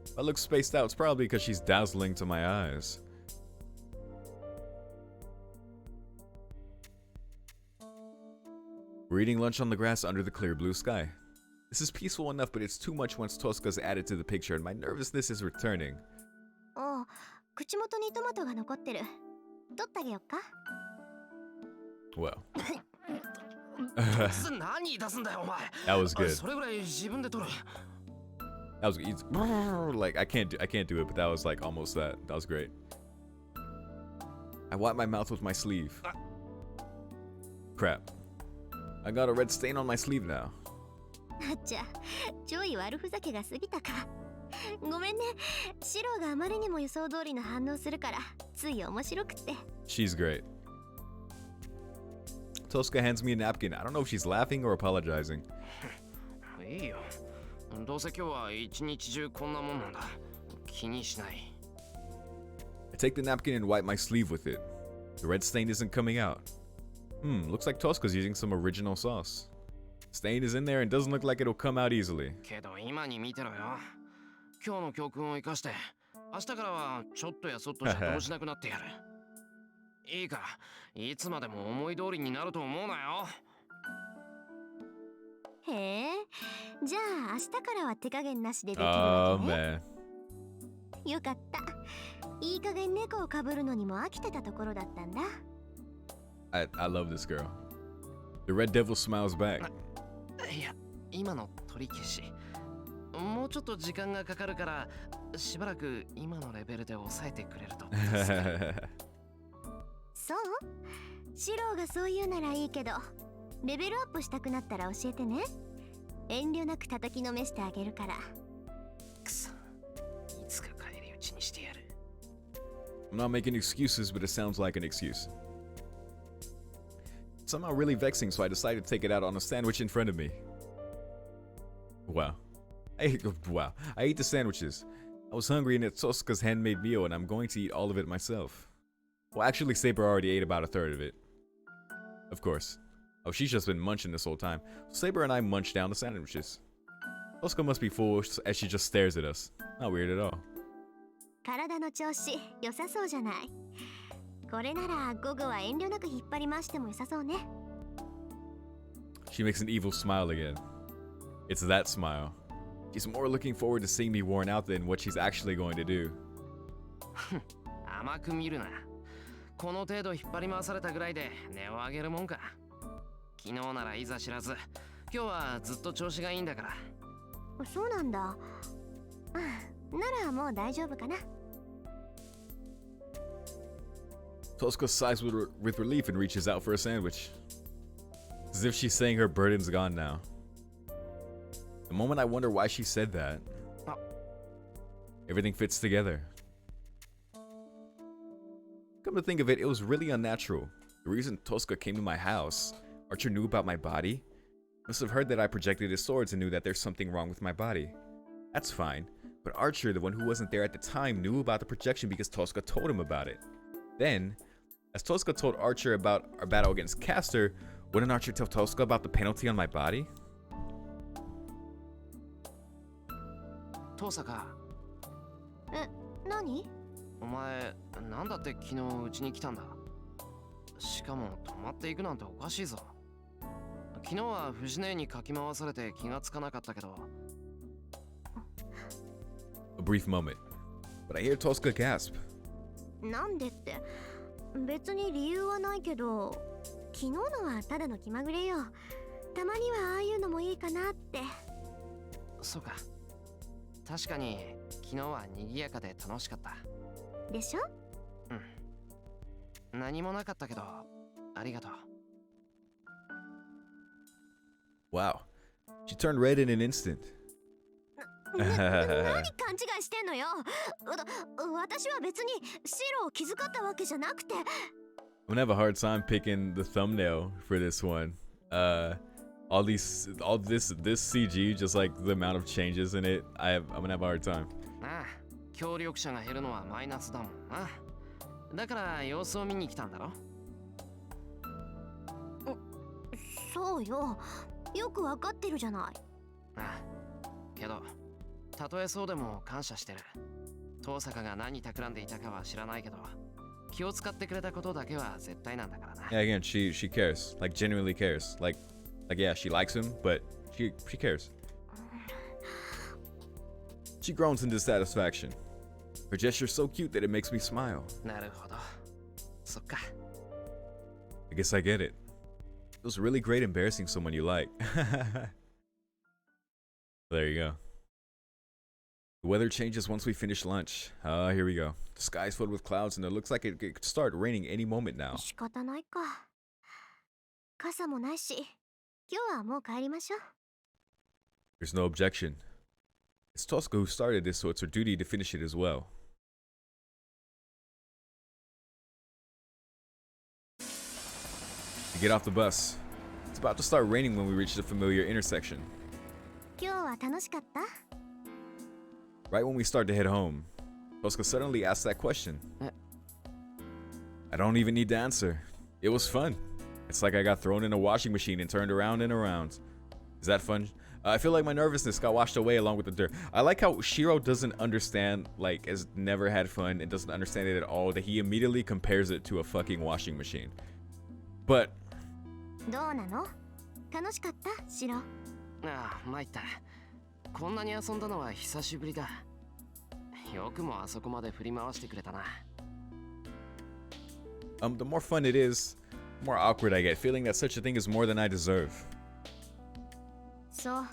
If I look spaced out, it's probably because she's dazzling to my eyes. We're eating lunch on the grass under the clear blue sky. This is peaceful enough, but it's too much once Tosca's added to the picture and my nervousness is returning. おう、口元にトマトが残ってる。取ってあげよっか。Well. 何出すんだよ、お前。 That was good. それぐらい自分で取る。 That was like I can't do it, but that was like almost that. That was great. I wipe my mouth with my sleeve. Crap. I got a red stain on my sleeve now. あっちゃ、ちょい悪ふざけが過ぎたか。ごめんね。シロがあまりにも予想通りの反応するから、つい面白くって。She's great. Tosca hands me a napkin. I don't know if she's laughing or apologizing. いいよ。どうせ今日は一日中こんなもんなんだ。気にしない。I take the napkin and wipe my sleeve with it. The red stain isn't coming out. Looks like Tosca's using some original sauce. Stain is in there and doesn't look like it'll come out easily. けど今に見てろよ。今日の教訓を生かして、明日からはちょっとやそっとじゃどうしなくなってやる。いいか、いつまでも思い通りになると思うなよ。へえ、じゃあ明日からは手加減なしでできる Oh わけね。man. よかった。いい加減猫をかぶるのにも飽きてたところだったんだ。I love this girl. The red devil smiles back. いや、今の取り消し。もうちょっと時間がかかるから、しばらく今のレベルで抑えてくれると。そう？シローがそう言うならいいけど、レベルアップしたくなったら教えてね。遠慮なく叩きのめしてあげるから。くそ、いつか帰り討ちにしてやる。I'm not making excuses, but it sounds like an excuse. Somehow really vexing, so I decided to take it out on a sandwich in front of me. Wow. I ate the sandwiches. I was hungry and it's Tosca's handmade meal, and I'm going to eat all of it myself. Well, actually, Saber already ate about a third of it. Of course. Oh, she's just been munching this whole time. Saber and I munched down the sandwiches. Tosca must be foolish as she just stares at us. Not weird at all. 体の調子良さそうじゃない。これなら午後は遠慮なく引っ張り回しても良さそうね。She makes an evil smile again. It's that smile. She's more looking forward to seeing me worn out than what she's actually going to do. 甘く見るな。この程度引っ張り回されたぐらいで値を上げるもんか。昨日ならいざ知らず、今日はずっと調子がいいんだから。そうなんだ。ならもう大丈夫かな。Tosca sighs with relief and reaches out for a sandwich. As if she's saying her burden's gone now. The moment I wonder why she said that, everything fits together. Come to think of it, it was really unnatural. The reason Tosca came to my house, Archer knew about my body. Must have heard that I projected his swords and knew that there's something wrong with my body. That's fine, but Archer, the one who wasn't there at the time, knew about the projection because Tosca told him about it. Then, as Tosca told Archer about our battle against Castor, wouldn't Archer tell Tosca about the penalty on my body? トサカ。何？お前、なんだって昨日うちに来たんだ。しかも泊まっていくなんておかしいぞ。昨日は藤姉にかき回されて気がつかなかったけど。A brief moment, but I hear Tosca gasp. なんでって、別に理由はないけど、昨日のはただの気まぐれよ。たまにはああいうのもいいかなって。そうか。確かに昨日は賑やかで楽しかった。でしょ？うん。何もなかったけど、ありがとう。何 Wow. She turned red in an instant. 勘違いしてんのよ。私は別にシロを気遣ったわけじゃなくて。I'm gonna have a hard time picking the thumbnail for this one. All this CG, just like the amount of changes in it, I'm gonna have a hard time. ああ、協力者が減るのはマイナスだもんな。だから様子を見に来たんだろ。そうよ。よくわかってるじゃない。ああ、けど、たとえそうでも感謝してる。遠坂が何企んでいたかは知らないけど、気を使ってくれたことだけは絶対なんだからな。Yeah, again, she cares, like genuinely cares, like yeah, she likes him, but she cares. She groans in dissatisfaction. Her gesture's so cute that it makes me smile. なるほど。そっか。I guess I get it. It was really great embarrassing someone you like. There you go. The weather changes once we finish lunch. Here we go. The sky's filled with clouds and it looks like it could start raining any moment now. 仕方ないか。傘もないし、今日はもう帰りましょう。There's no objection. It's Tosca who started this, so it's her duty to finish it as well. We get off the bus. It's about to start raining when we reach the familiar intersection. 今日は楽しかった？ Right when we start to head home, Tosca suddenly asks that question. I don't even need to answer. It was fun. It's like I got thrown in a washing machine and turned around and around. Is that fun? I feel like my nervousness got washed away along with the dirt. I like how Hiro doesn't understand, like, has never had fun and doesn't understand it at all, that he immediately compares it to a fucking washing machine. But... どうなの？楽しかった？シロ。ああ、参った。こんなに遊んだのは久しぶりだ。よくもあそこまで振り回してくれたな。The more fun it is, the more awkward I get, feeling that such a thing is more than I deserve. そう。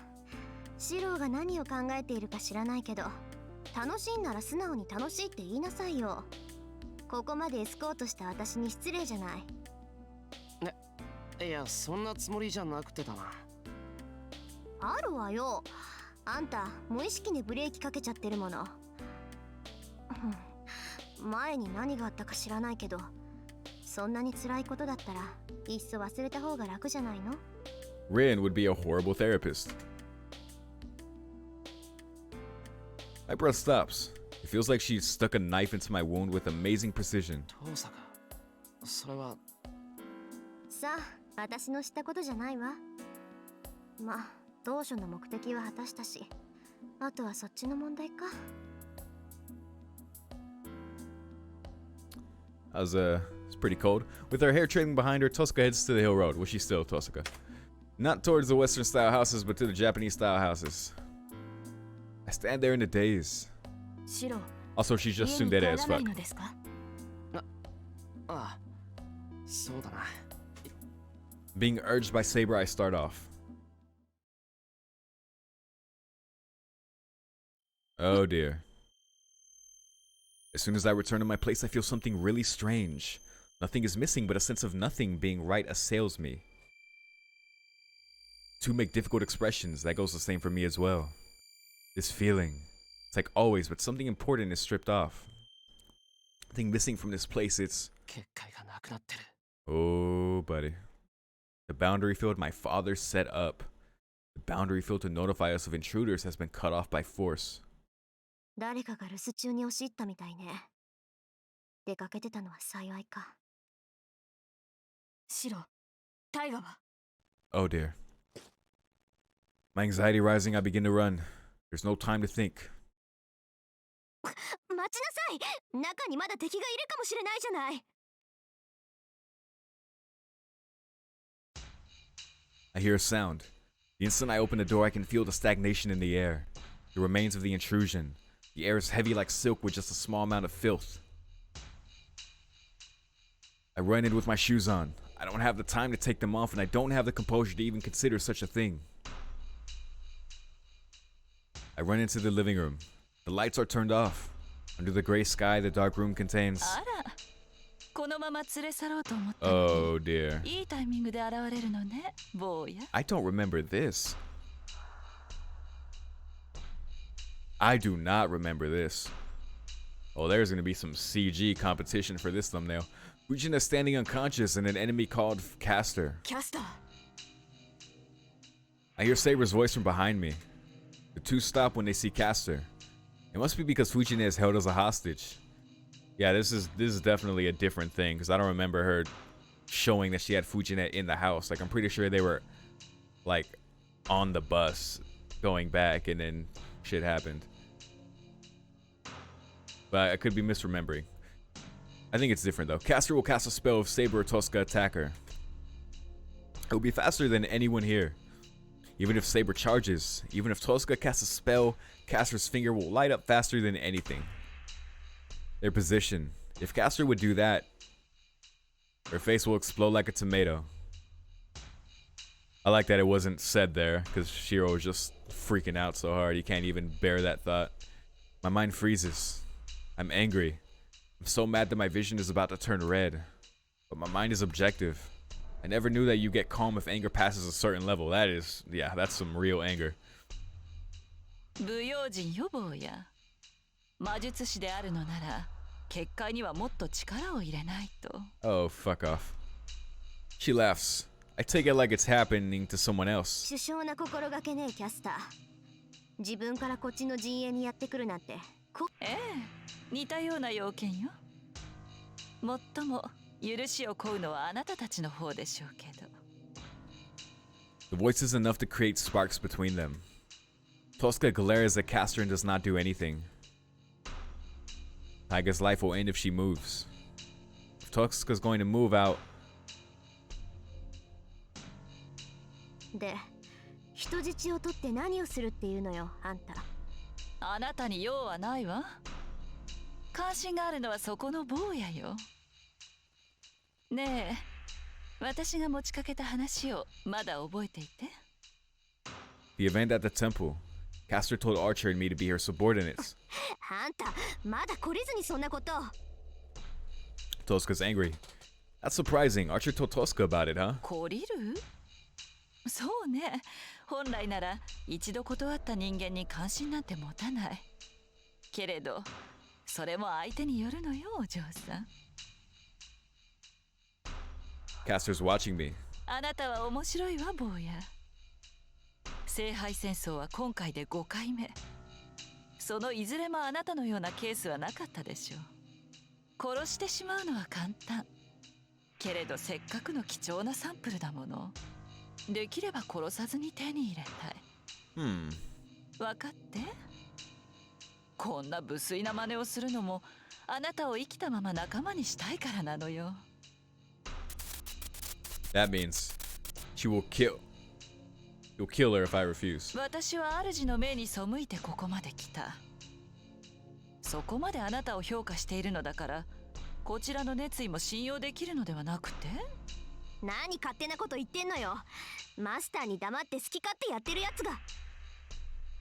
シロが何を考えているか知らないけど、楽しいんなら素直に楽しいって言いなさいよ。ここまでエスコートした私に失礼じゃない。いや、そんなつもりじゃなくてだな。あるわよ。あんた無意識にブレーキかけちゃってるもの。前に何があったか知らないけど、そんなに辛いことだったらいっそ忘れた方が楽じゃないの？ Rin would be a horrible therapist. My breath stops. It feels like she stuck a knife into my wound with amazing precision. 父さんが、それは。さあ、私の知ったことじゃないわ。まあ、当初の目的は果たしたし、あとはそっちの問題か。It's pretty cold. With her hair trailing behind her, Tosca heads to the hill road. Well, she's still Tosca. Not towards the Western style houses, but to the Japanese style houses. I stand there in a daze. シロ、 Also, she's just 家に tsundere 帰 as らない fuck. のですか？ああ、そうだな。Being urged by Saber, I start off. Oh dear. As soon as I return to my place, I feel something really strange. Nothing is missing, but a sense of nothing being right assails me. To make difficult expressions, that goes the same for me as well. This feeling, it's like always, but something important is stripped off. Nothing missing from this place, it's... 結界がなくなってる。 Oh, buddy. The boundary field my father set up. The boundary field to notify us of intruders has been cut off by force. 誰かが留守中に押し入ったみたいね。出かけてたのは幸いか。シロ、タイガは？ Oh dear. My anxiety rising, I begin to run. There's no time to think. 待ちなさい。中にまだ敵がいるかもしれないじゃない。I hear a sound. The instant I open the door, I can feel the stagnation in the air. The remains of the intrusion. The air is heavy like silk with just a small amount of filth. I run in with my shoes on. I don't have the time to take them off, and I don't have the composure to even consider such a thing. I run into the living room. The lights are turned off. Under the gray sky, the dark room contains... あら、このまま連れ去ろうと思った。 Oh dear. いいタイミングで現れるのね、坊や。 I don't remember this. I do not remember this. Oh, there's gonna be some CG competition for this thumbnail. Fujin is standing unconscious and an enemy called Caster. キャスター。 I hear Saber's voice from behind me. The two stop when they see Caster. It must be because Fujin is held as a hostage. Yeah, this is definitely a different thing because I don't remember her showing that she had Fujin in the house. Like, I'm pretty sure they were like on the bus going back and then shit happened. But I could be misremembering. I think it's different though. Caster will cast a spell if Saber or Tosca attack her. It will be faster than anyone here. Even if Saber charges, even if Tosca casts a spell, Caster's finger will light up faster than anything. Their position. If Caster would do that, her face will explode like a tomato. I like that it wasn't said there, because Hiro was just freaking out so hard he can't even bear that thought. My mind freezes. I'm angry. I'm so mad that my vision is about to turn red. But my mind is objective. I never knew that you get calm if anger passes a certain level. That is, yeah, that's some real anger. 不用心よ坊や。魔術師であるのなら、結界にはもっと力を入れないと。 Oh, fuck off. She laughs. I take it like it's happening to someone else. 首相な心がけねえキャスター。自分からこっちの陣営にやってくるなんてええ、似たような要件よ。もっとも許しを請うのはあなたたちの方でしょうけど。 The voice is enough to create sparks between them. Tosca glares at Castor and does not do anything. Taiga's life will end if she moves. If Tosca's going to move out, で、人質を取って何をするっていうのよ、あんた。あなたに用はないわ。関心があるのはそこの坊やよ。ねえ、私が持ちかけた話をまだ覚えていて。 the event at the temple. Castor told Archer and me to be her subordinates. あんた、まだ懲りずにそんなこと。Tosca's angry. That's surprising. Archer told Tosca about it, huh? 懲りる？そうね。本来なら一度断った人間に関心なんて持たない。けれど、それも相手によるのよ、お嬢さん。Castor's watching me. あなたは面白いわ、坊や。聖杯戦争は今回で5回目。そのいずれもあなたのようなケースはなかったでしょう。殺してしまうのは簡単。けれどせっかくの貴重なサンプルだもの。できれば殺さずに手に入れたい。分かって。こんな無粋な真似をするのもあなたを生きたまま仲間にしたいからなのよ。That means she will kill. You'll kill her if I refuse. 私は主の命に背いてここまで来た。そこまであなたを評価しているのだから、こちらの熱意も信用できるのではなくて？何勝手なこと言ってんのよ。マスターに黙って好き勝手やってるやつが。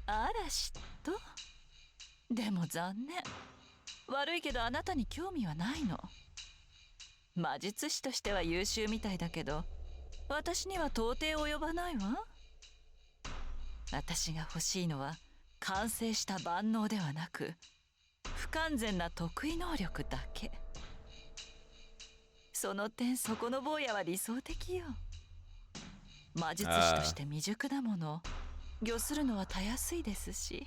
あら嫉妬？でも残念。悪いけどあなたに興味はないの。魔術師としては優秀みたいだけど、私には到底及ばないわ。私が欲しいのは完成した万能ではなく、不完全な得意能力だけ。その点そこの坊やは理想的よ。魔術師として未熟だもの。御するのはたやすいですし。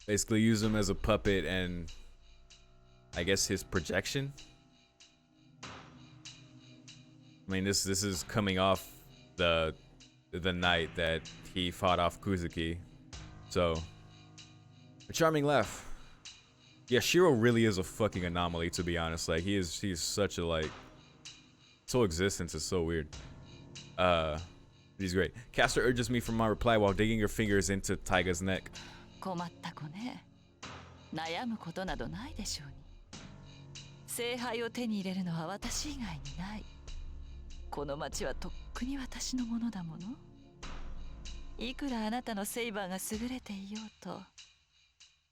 Basically use him as a puppet and I guess his projection. I mean this is coming off the night that he fought off Kuzuki. So a charming laugh. Yeah, Shiro really is a fucking anomaly, to be honest. Like he's such a like his whole existence is so weird. He's great. Castor urges me for my reply while digging her fingers into Taiga's neck. 困った子ね。悩むことなどないでしょうに。聖杯を手に入れるのは私以外にない。この町はとっくに私のものだもの。いくらあなたのセイバーが優れていようと、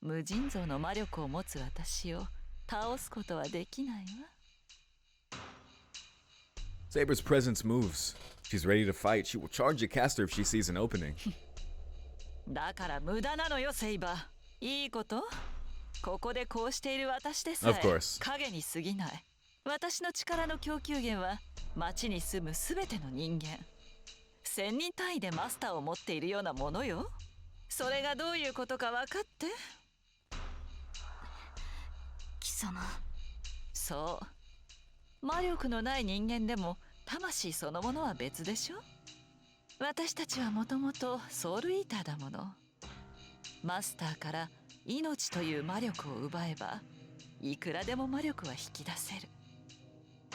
無尽蔵の魔力を持つ私を倒すことはできないわ。Saber's presence moves. She's ready to fight. She will charge at Castor if she sees an opening. だから無駄なのよ、セイバー。いいこと？ここでこうしている私でさえ Of course. 影に過ぎない。私の力の供給源は町に住むすべての人間。1000人単位でマスターを持っているようなものよ。それがどういうことか分かって？貴様。そう。魔力のない人間でも魂そのものは別でしょ？私たちはもともとソウルイーターだもの。マスターから命という魔力を奪えば、いくらでも魔力は引き出せる。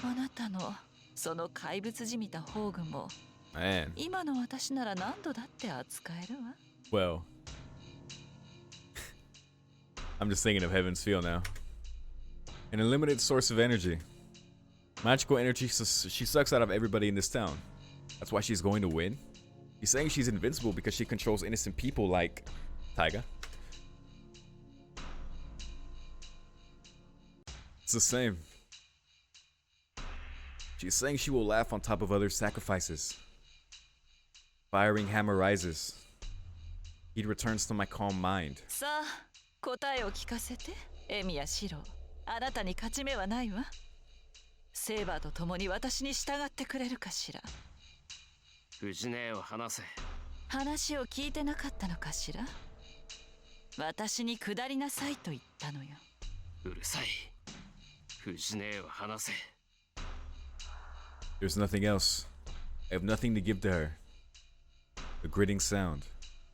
あなたのその怪物じみた宝具も、Man. 今の私なら何度だって扱えるわ。Well, I'm just thinking of Heaven's Feel now. An unlimited source of energy. Magical energy she sucks out of everybody in this town. That's why she's going to win. She's saying she's invincible because she controls innocent people like Taiga. It's the same. She's saying she will laugh on top of others' sacrifices. Firing hammer rises. He returns to my calm mind. さあ、答えを聞かせて、エミやシロ。あなたに勝ち目はないわ。セーバーと共に私に従ってくれるかしら。藤姉を離せ。話を聞いてなかったのかしら。私に下りなさいと言ったのよ。うるさい。藤姉を話せ。 There's nothing else. I have nothing to give to her. The gritting sound.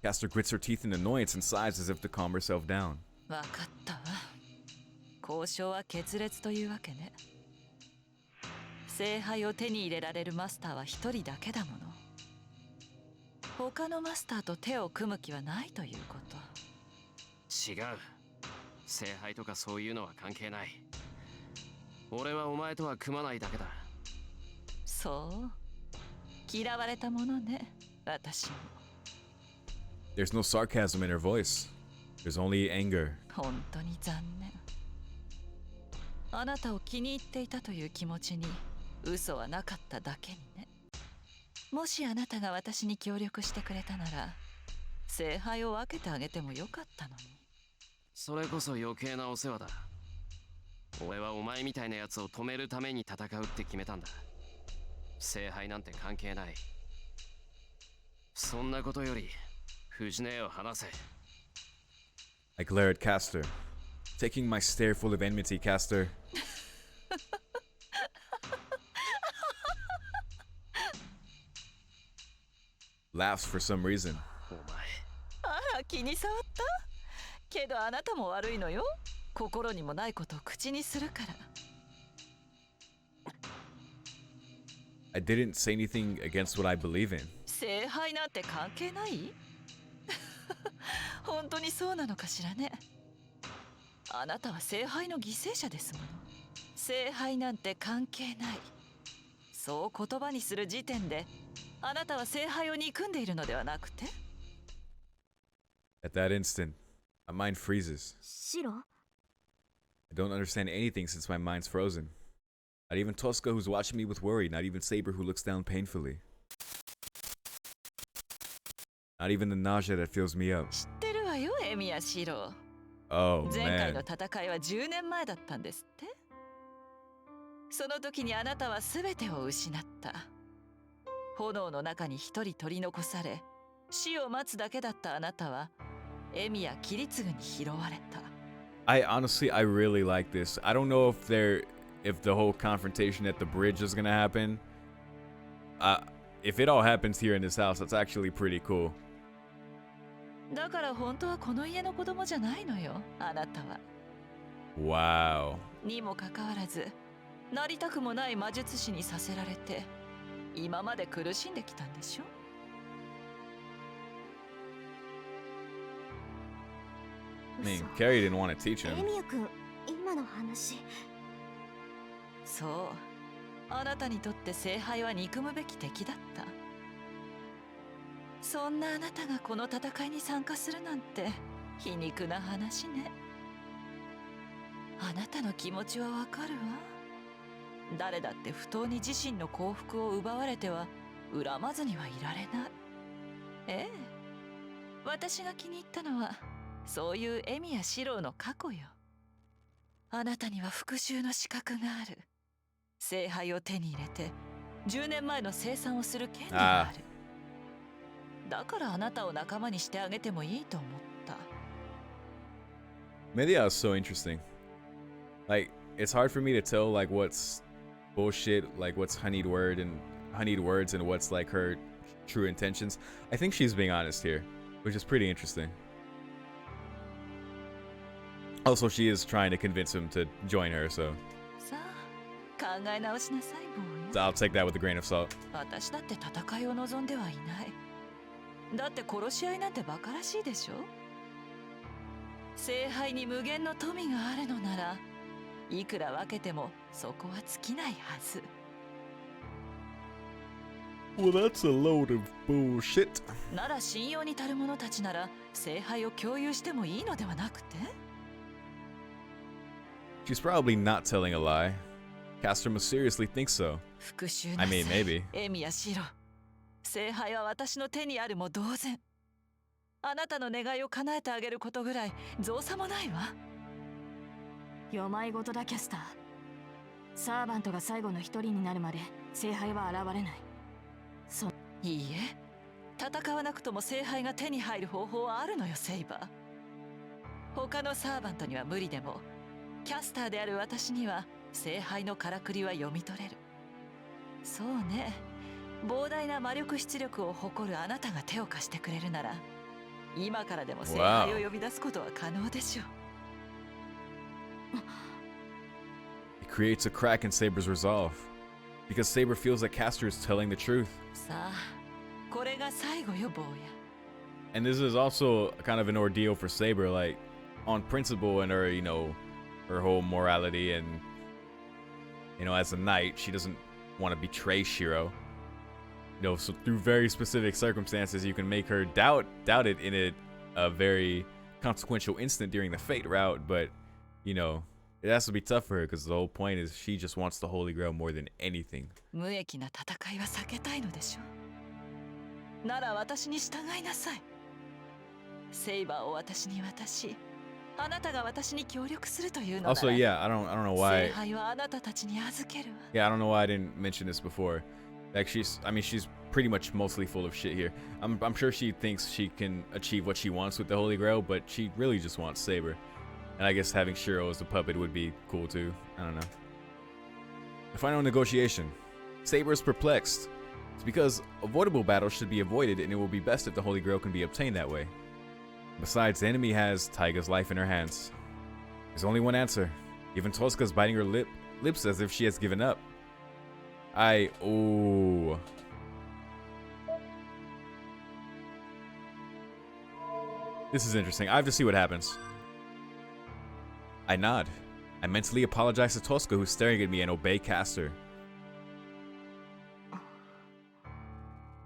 Caster grits her teeth in annoyance and sighs as if to calm herself down. わかったわ。交渉は決裂というわけね。聖杯を手に入れられるマスターは一人だけだもの。他のマスターと手を組む気はないということ。違う。聖杯とかそういうのは関係ない。俺はお前とは組まないだけだ。そう。嫌われたものね、私も。There's no sarcasm in her voice. There's only anger. 本当に残念。あなたを気に入っていたという気持ちに嘘はなかっただけにね。もしあなたが私に協力してくれたなら、聖杯を分けてあげてもよかったのに。それこそ余計なお世話だ。俺はお前みたいなやつを止めるために戦うって決めたんだ。聖杯なんて関係ない。そんなことより藤姉を話せ。 I glare at Caster. Taking my stare full of enmity, Caster. Laughs for some reason. お前あら、気に障った？けどあなたも悪いのよ。心にもないことを口にするから。I didn't say anything against what I believe in. 聖杯なんて関係ない？本当にそうなのかしらね。あなたは聖杯の犠牲者ですもの。聖杯なんて関係ない。そう言葉にする時点で、あなたは聖杯を憎んでいるのではなくて？ At that instant, my mind freezes. シロ I don't understand anything since my mind's frozen. Not even Tosca, who's watching me with worry. Not even Saber, who looks down painfully. Not even the nausea that fills me up. 知ってるわよ、エミヤシロ。 Oh, 前回の man. 戦いは10年前だったんですって。その時にあなたは全てを失った。炎の中に一人取り残され、死を待つだけだったあなたはエミやキリツグに拾われた。I really like this. I don't know if the whole confrontation at the bridge is gonna happen. If it all happens here in this house, that's actually pretty cool. だから本当はこの家の子供じゃないのよ、あなたは。Wow. にもかかわらず、なりたくもない魔術師にさせられて、今まで苦しんできたんでしょ。I mean, Carrie didn't want to teach エ him. ミヤ君今の話そう、あなたにとって聖杯は憎むべき敵だった。そんなあなたがこの戦いに参加するなんて皮肉な話ね。あなたの気持ちはわかるわ。誰だって不当に自身の幸福を奪われては恨まずにはいられない。ええ、私が気に入ったのはそういうエミやシローの過去よ。あなたには復讐の資格がある。聖杯を手に入れて10年前の清算をする権利がある。だからあなたを仲間にしてあげてもいいと思った。 Media is so interesting. Like, it's hard for me to tell like what's bullshit, like what's honeyed words and what's like her true intentions. I think she's being honest here, which is pretty interesting. Also, she is trying to convince him to join her, so さあ、考え直しなさい、ボーイ。 I'll take that with a grain of salt. 私だって戦いを望んではいない。だって殺し合いなんてバカらしいでしょ。聖杯に無限の富があるのなら、いくら分けてもそこは尽きないはず。 Well, that's a load of bullshit. なら信用に足る者たちなら聖杯を共有してもいいのではなくて？ She's probably not telling a lie. Caster must seriously think so. 復讐な I さい。 mean, maybe. エミやシロ、聖杯は私の手にあるも同然。あなたの願いを叶えてあげることぐらい造作もないわ。よまいごとだ、キャスター。サーバントが最後の一人になるまで聖杯は現れない。いいえ、戦わなくとも聖杯が手に入る方法はあるのよ、セイバー。他のサーバントには無理でも、キャスターである私には聖杯のからくりは読み取れる。そうね、膨大な魔力出力を誇るあなたが手を貸してくれるなら、今からでも聖杯を呼び出すことは可能でしょう。It creates a crack in Saber's resolve, because Saber feels that Castor is telling the truth. さあ、これが最後よ、坊や。And this is also kind of an ordeal for Saber, like, on principle and her, her whole morality and, as a knight, she doesn't want to betray Hiro. So through very specific circumstances, you can make her doubt it in a very consequential instant during the fate route, but, it has to be tough for her because the whole point is she just wants the Holy Grail more than anything. 無益な戦いは避けたいのでしょ。なら私に従いなさい。セイバーを私に渡し、あなたが私に協力するというのなら。Also, yeah, I don't know why. 聖杯はあなたたちに預けるわ。Yeah, I don't know why I didn't mention this before. Like she's pretty much mostly full of shit here. I'm sure she thinks she can achieve what she wants with the Holy Grail, but she really just wants Saber. And I guess having Hiro as a puppet would be cool too. I don't know. The final negotiation. Saber is perplexed. It's because avoidable battles should be avoided, and it will be best if the Holy Grail can be obtained that way. Besides, the enemy has Taiga's life in her hands. There's only one answer. Even Tosca's biting her lips as if she has given up. Oh. This is interesting. I have to see what happens. I nod. I mentally apologize to Tosca, who's staring at me, and obey Castor.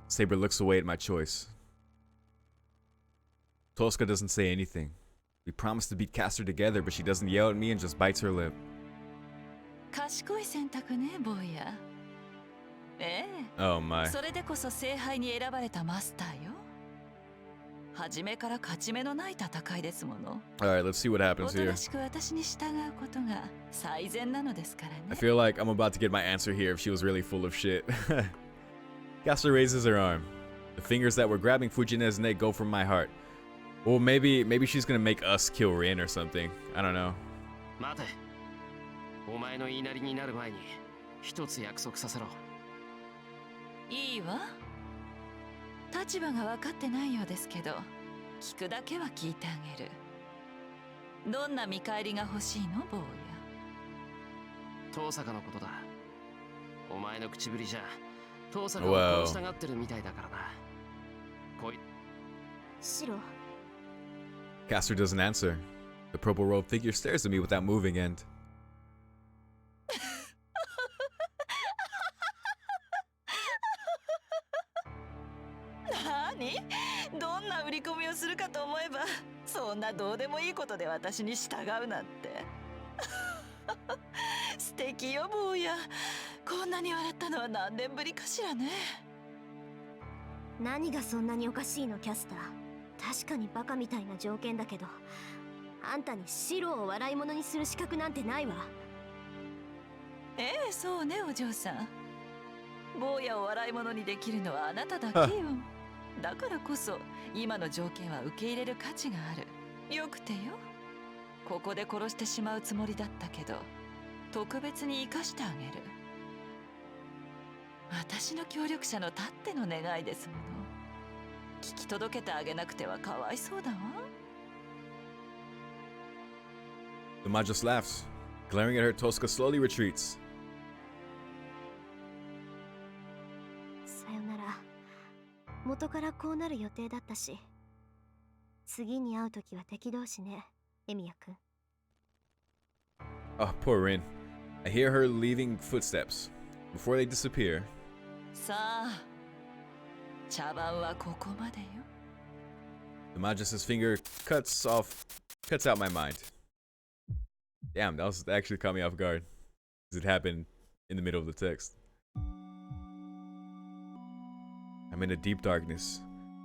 Saber looks away at my choice. Tosca doesn't say anything. We promised to beat Castor together, but she doesn't yell at me and just bites her lip. 賢い選択ね、坊や。ええ。Oh my. それでこそ聖杯に選ばれたマスターよ。初めから勝ち目のない戦いですもの。Alright, let's see what happens おと here. なしく私に従うことが最善なのですから I ね。 feel like I'm about to get my answer here if she was really full of shit. Castor raises her arm. The fingers that were grabbing Fujina's neck go from my heart. Well, maybe she's gonna make us kill Rin or something. I don't know. 待て。お前の言いなりになる前に一つ約束させろ。いいわ。立場が分かってないようですけど、聞くだけは聞いてあげる。どんな見返りが欲しいの、坊や。遠坂のことだ。お前の口ぶりじゃ、遠坂を殺したがってるみたいだからな。白。Castor doesn't answer. The purple robed figure stares at me without moving and... 何？どんな売り込みをするかと思えば、そんなどうでもいいことで私に従うなんて。素敵よ、坊や。こんなに笑ったのは何年ぶりかしらね。何がそんなにおかしいの、キャスター。確かにバカみたいな条件だけど、あんたに白を笑い物にする資格なんてないわ。ええ、そうね、お嬢さん。坊やを笑い物にできるのはあなただけよ。だからこそ今の条件は受け入れる価値がある。よくてよ。ここで殺してしまうつもりだったけど、特別に生かしてあげる。私の協力者のたっての願いですもの。聞き届けてあげなくてはかわいそうだわ。The Ma just laughs. Glaring at her, Tosca slowly retreats. さよなら。元からこうなる予定だったし、次に会うときは敵同士ね、エミヤ君。Oh, poor Rin. I hear her leaving footsteps. Before they disappear... さあ、茶番はここまでよ。The Magus' finger cuts out my mind. Damn, that actually caught me off guard. Because it happened in the middle of the text. I'm in a deep darkness.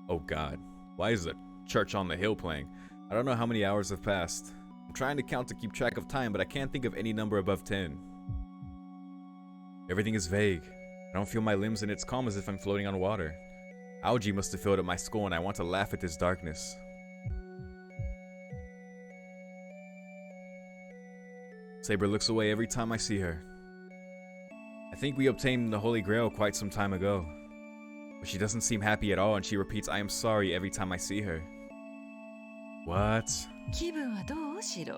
Oh god. Why is the church on the hill playing? I don't know how many hours have passed. I'm trying to count to keep track of time, but I can't think of any number above 10. Everything is vague. I don't feel my limbs and it's calm as if I'm floating on water. Algae must have filled up my skull and I want to laugh at this darkness. Saber looks away every time I see her. I think we obtained the Holy Grail quite some time ago. But she doesn't seem happy at all and she repeats I am sorry every time I see her. What? 気分はどうシロ？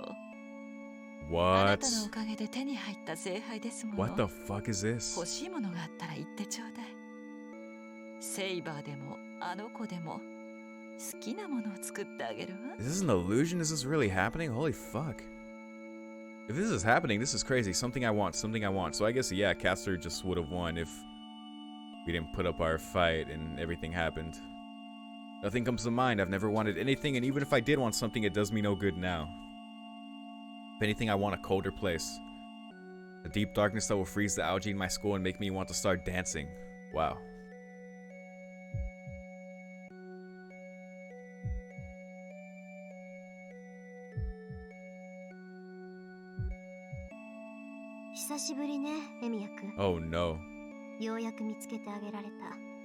あな What? たのおかげで手に入った聖杯ですもの。 What the fuck is this? 欲しいものがあったら言ってちょうだい。セイバーでもあの子でも好きなものを作ってあげるわ。 Is this an illusion? Is this really happening? Holy fuck. If this is happening, this is crazy. Something I want, something I want. So I guess, yeah, Caster just would have won if we didn't put up our fight and everything happened. Nothing comes to mind. I've never wanted anything, and even if I did want something, it does me no good now. If anything, I want a colder place. A deep darkness that will freeze the algae in my skull and make me want to start dancing. Wow. Oh no.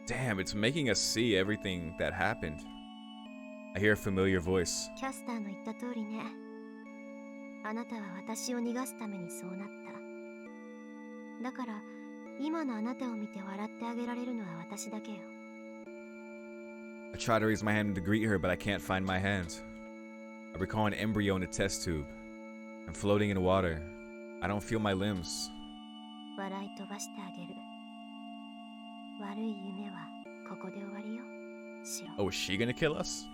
Damn, it's making us see everything that happened. I hear a familiar voice. キャスターの言った通りね。あなたは私を逃がすためにそうなった。だから今のあなたを見て笑ってあげられるのは私だけよ。I try to raise my hand to greet her, but I can't find my hand. I recall an embryo in a test tube. I'm floating in water. I don't feel my limbs. 笑い飛ばしてあげる。悪い夢はここで終わりよ。シロ。 Oh, is she gonna kill us?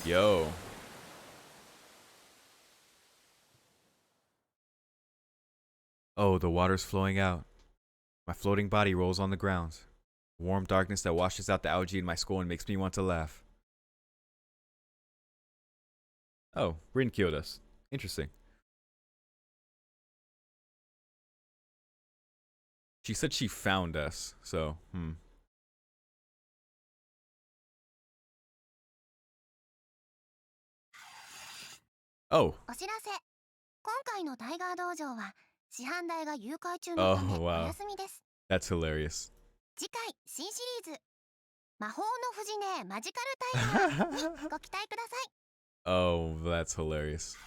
Yo. Oh, the water's flowing out. My floating body rolls on the ground. Warm darkness that washes out the algae in my skull and makes me want to laugh. Oh, Rin killed us. Interesting. She said she found us, so, Oh. お知らせ。今回のタイガー道場は市販代が誘拐中のため Oh, wow. お休みです。 That's hilarious. 次回新シリーズ魔法の藤ねマジカルタイガーにご期待ください。 Oh, that's hilarious.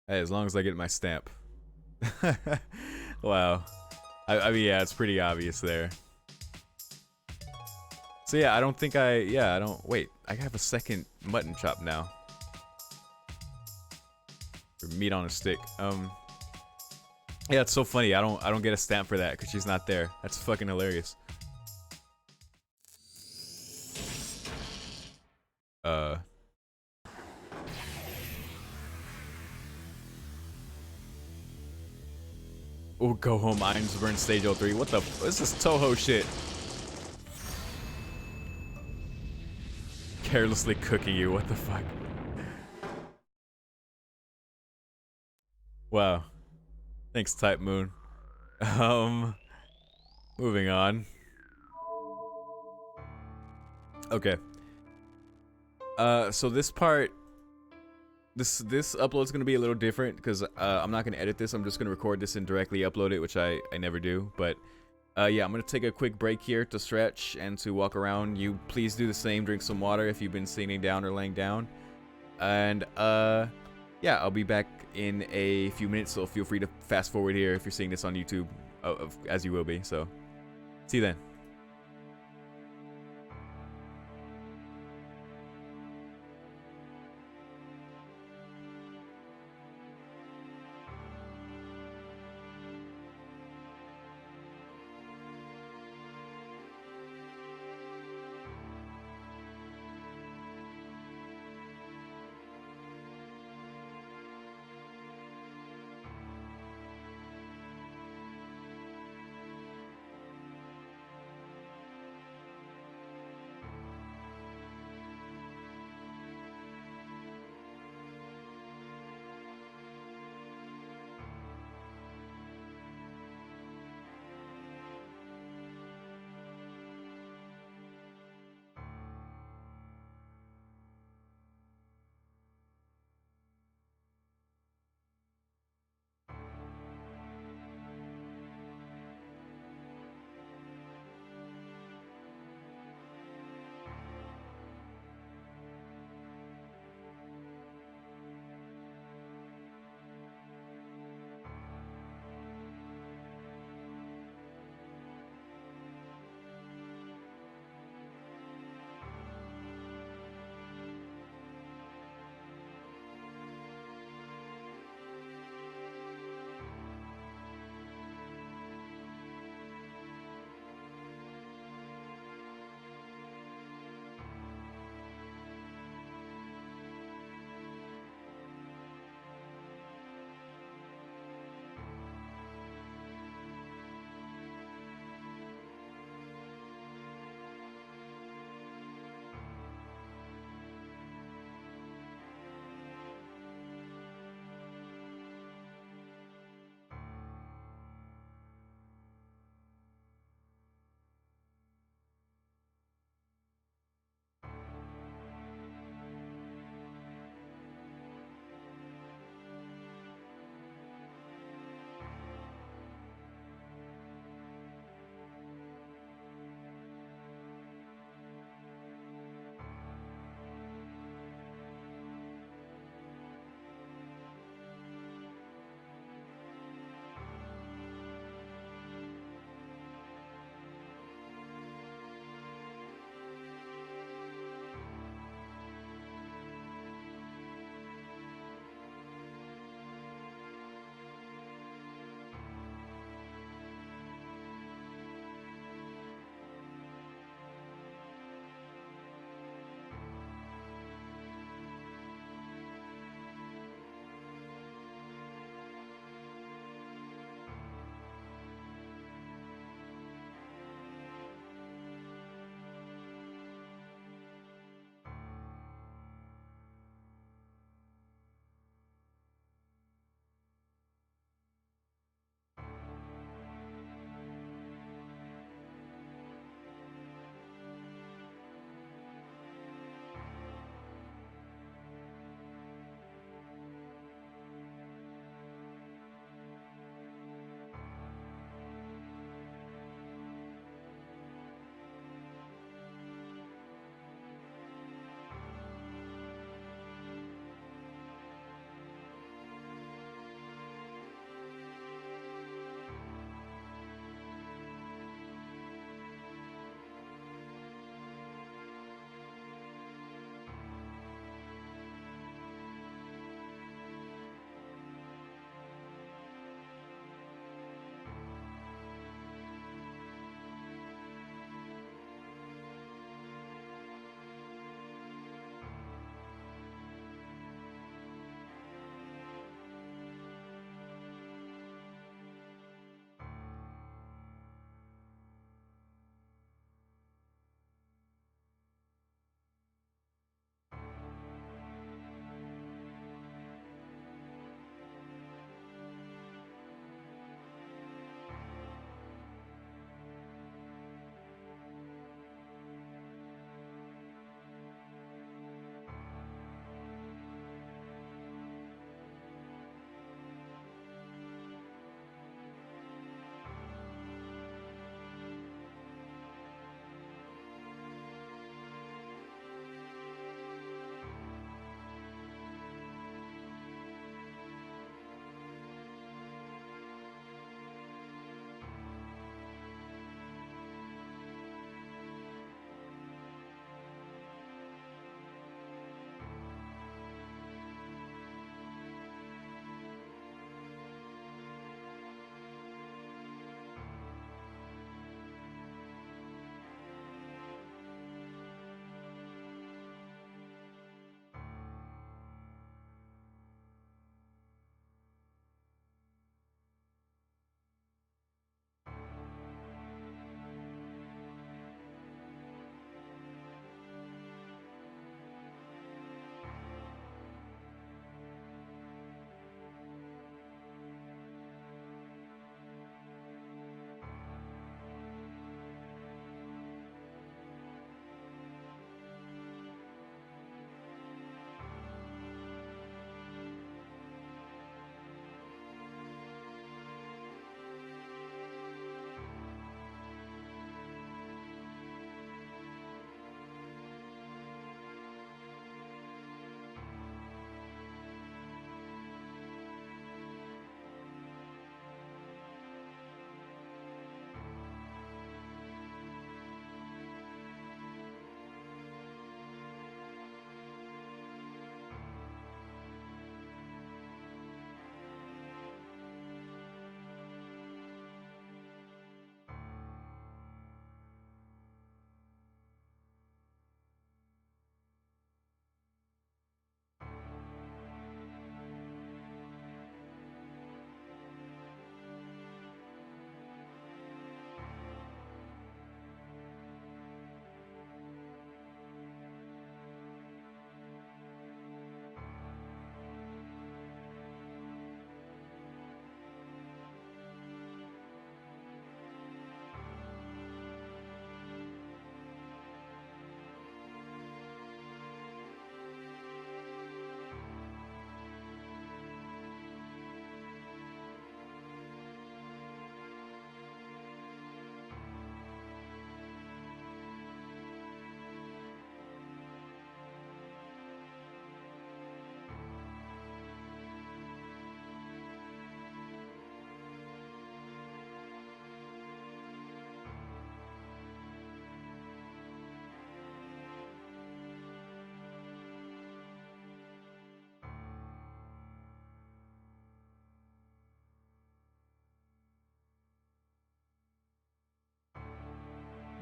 Hey, as long as I get my stamp. Wow. I mean, yeah, it's pretty obvious there. So yeah, I don't think I don't, wait, I have a second mutton chop now. Or meat on a stick. Yeah, it's so funny. I don't get a stamp for that because she's not there. That's fucking hilarious. Oh, go home, Irons Burn Stage 03. What the this is Toho shit. Carelessly cooking you, what the fuck? Wow. Thanks, Type Moon. Moving on. Okay. So this part, this upload's gonna be a little different because I'm not gonna edit this. I'm just gonna record this and directly upload it, which I never do. But yeah, I'm gonna take a quick break here to stretch and to walk around. You please do the same. Drink some water if you've been sitting down or laying down. And yeah, I'll be back in a few minutes. So feel free to fast forward here if you're seeing this on YouTube, as you will be. So see you then.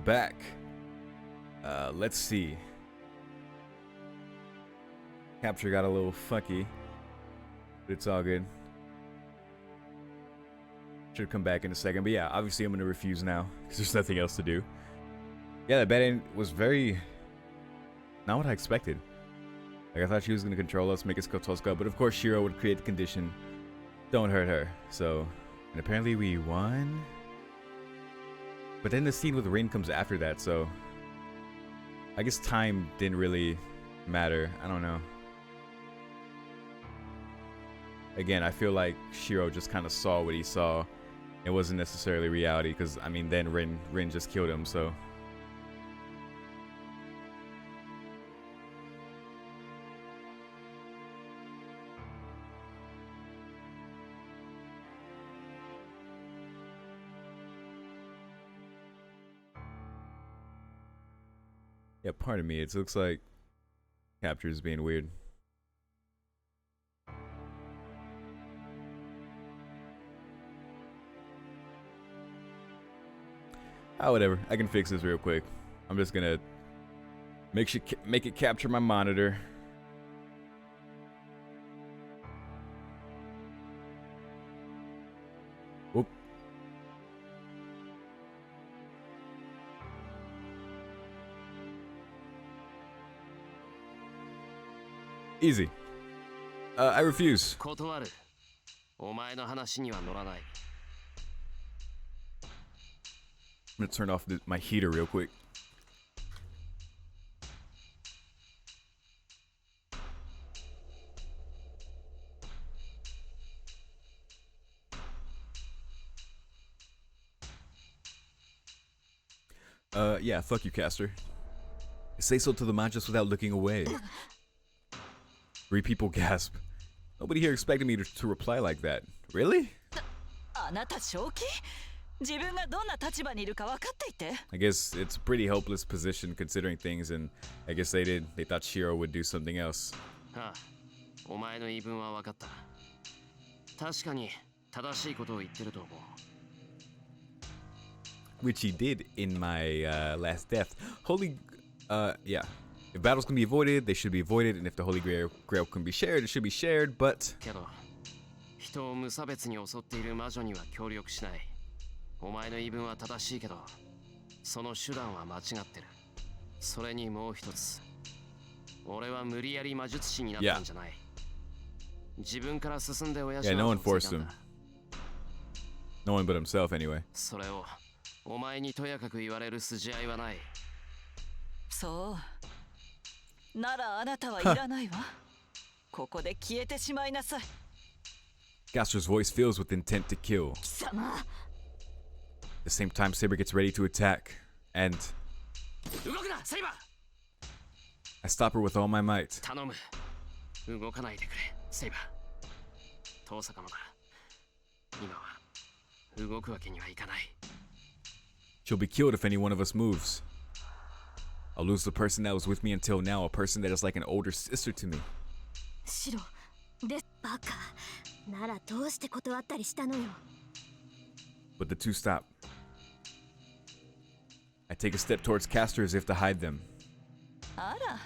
back. Let's see. Capture got a little funky, but it's all good. Should come back in a second, but yeah, obviously I'm gonna refuse now because there's nothing else to do. Yeah, that bad end was very not what I expected. Like I thought she was gonna control us, make us go Tosca, but of course Hiro would create the condition. Don't hurt her. So, and apparently we won. But then the scene with Rin comes after that, so I guess time didn't really matter. I don't know. Again, I feel like Shiro just kind of saw what he saw. It wasn't necessarily reality, because I mean, then Rin just killed him, so. Yeah, pardon me. It looks like capture is being weird. Ah, whatever. I can fix this real quick. I'm just gonna make it capture my monitor. Whoop. Easy. I refuse. 断る。お前の話には乗らない。I'm gonna turn off my heater real quick. Yeah, fuck you, Caster. Say so to the man just without looking away. 3 people gasp. Nobody here expected me to reply like that. Really? あなた正気？自分がどんな立場にいるか分かっていて。I guess it's a pretty hopeless position considering things, and I guess they thought Shiro would do something else. ああ、お前の言い分は分かった。確かに正しいことを言ってると思う。Which he did in my last death. Yeah. If battles can be avoided, they should be avoided, and if the Holy Grail can be shared, it should be shared, but... けど、人を無差別に襲っている魔女には協力しない。お前の言い分は正しいけど、その手段は間違ってる。それにもう一つ。俺は無理やり魔術師になったんじゃない。自分から進んで親父は no one forced him. No one but himself, anyway. それをお前にとやかく言われる筋合いはない。そうならあなたはいらないわ。ここで消えてしまいなさい。Gaster's voice fills with intent to kill. 貴様。 At the same time, Saber gets ready to attack, and 動くな、セイバー。 I stop her with all my might. 頼む。動かないでくれ、セイバー。遠坂もだ。今は動くわけにはいかない。She'll be killed if any one of us moves. I'll lose the person that was with me until now, a person that is like an older sister to me. シロ、で、バカ。ならどうして断ったりしたのよ。But the two stop. I take a step towards Caster as if to hide them. あら、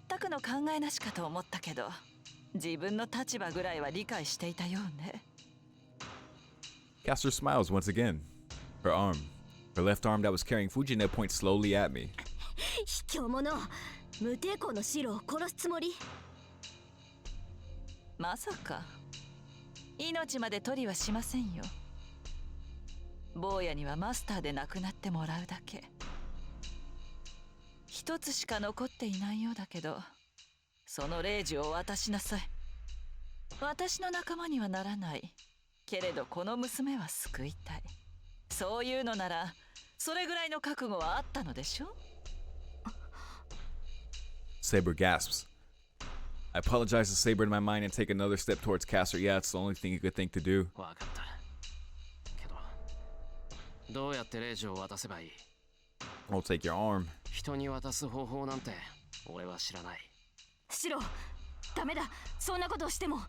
全くの考えなしかと思ったけど、自分の立場ぐらいは理解していたようね。Caster smiles once again. Her left arm that was carrying Fujine points slowly at me. 卑怯者。無抵抗のシロを殺すつもり？まさか命まで取りはしませんよ。坊やにはマスターで亡くなってもらうだけ。一つしか残っていないようだけど、その霊樹を渡しなさい。私の仲間にはならない。けれどこの娘は救いたい。そういうのなら、それぐらいの覚悟はあったのでしょ？ Saber gasps. I apologize to Saber in my mind and take another step towards Caster. Yeah, it's the only thing you could think to do. わかった。けど、どうやって霊樹を渡せばいい？ I'll take your arm. 人に渡す方法なんて俺は知らない。シロ、ダメだ。そんなことをしても。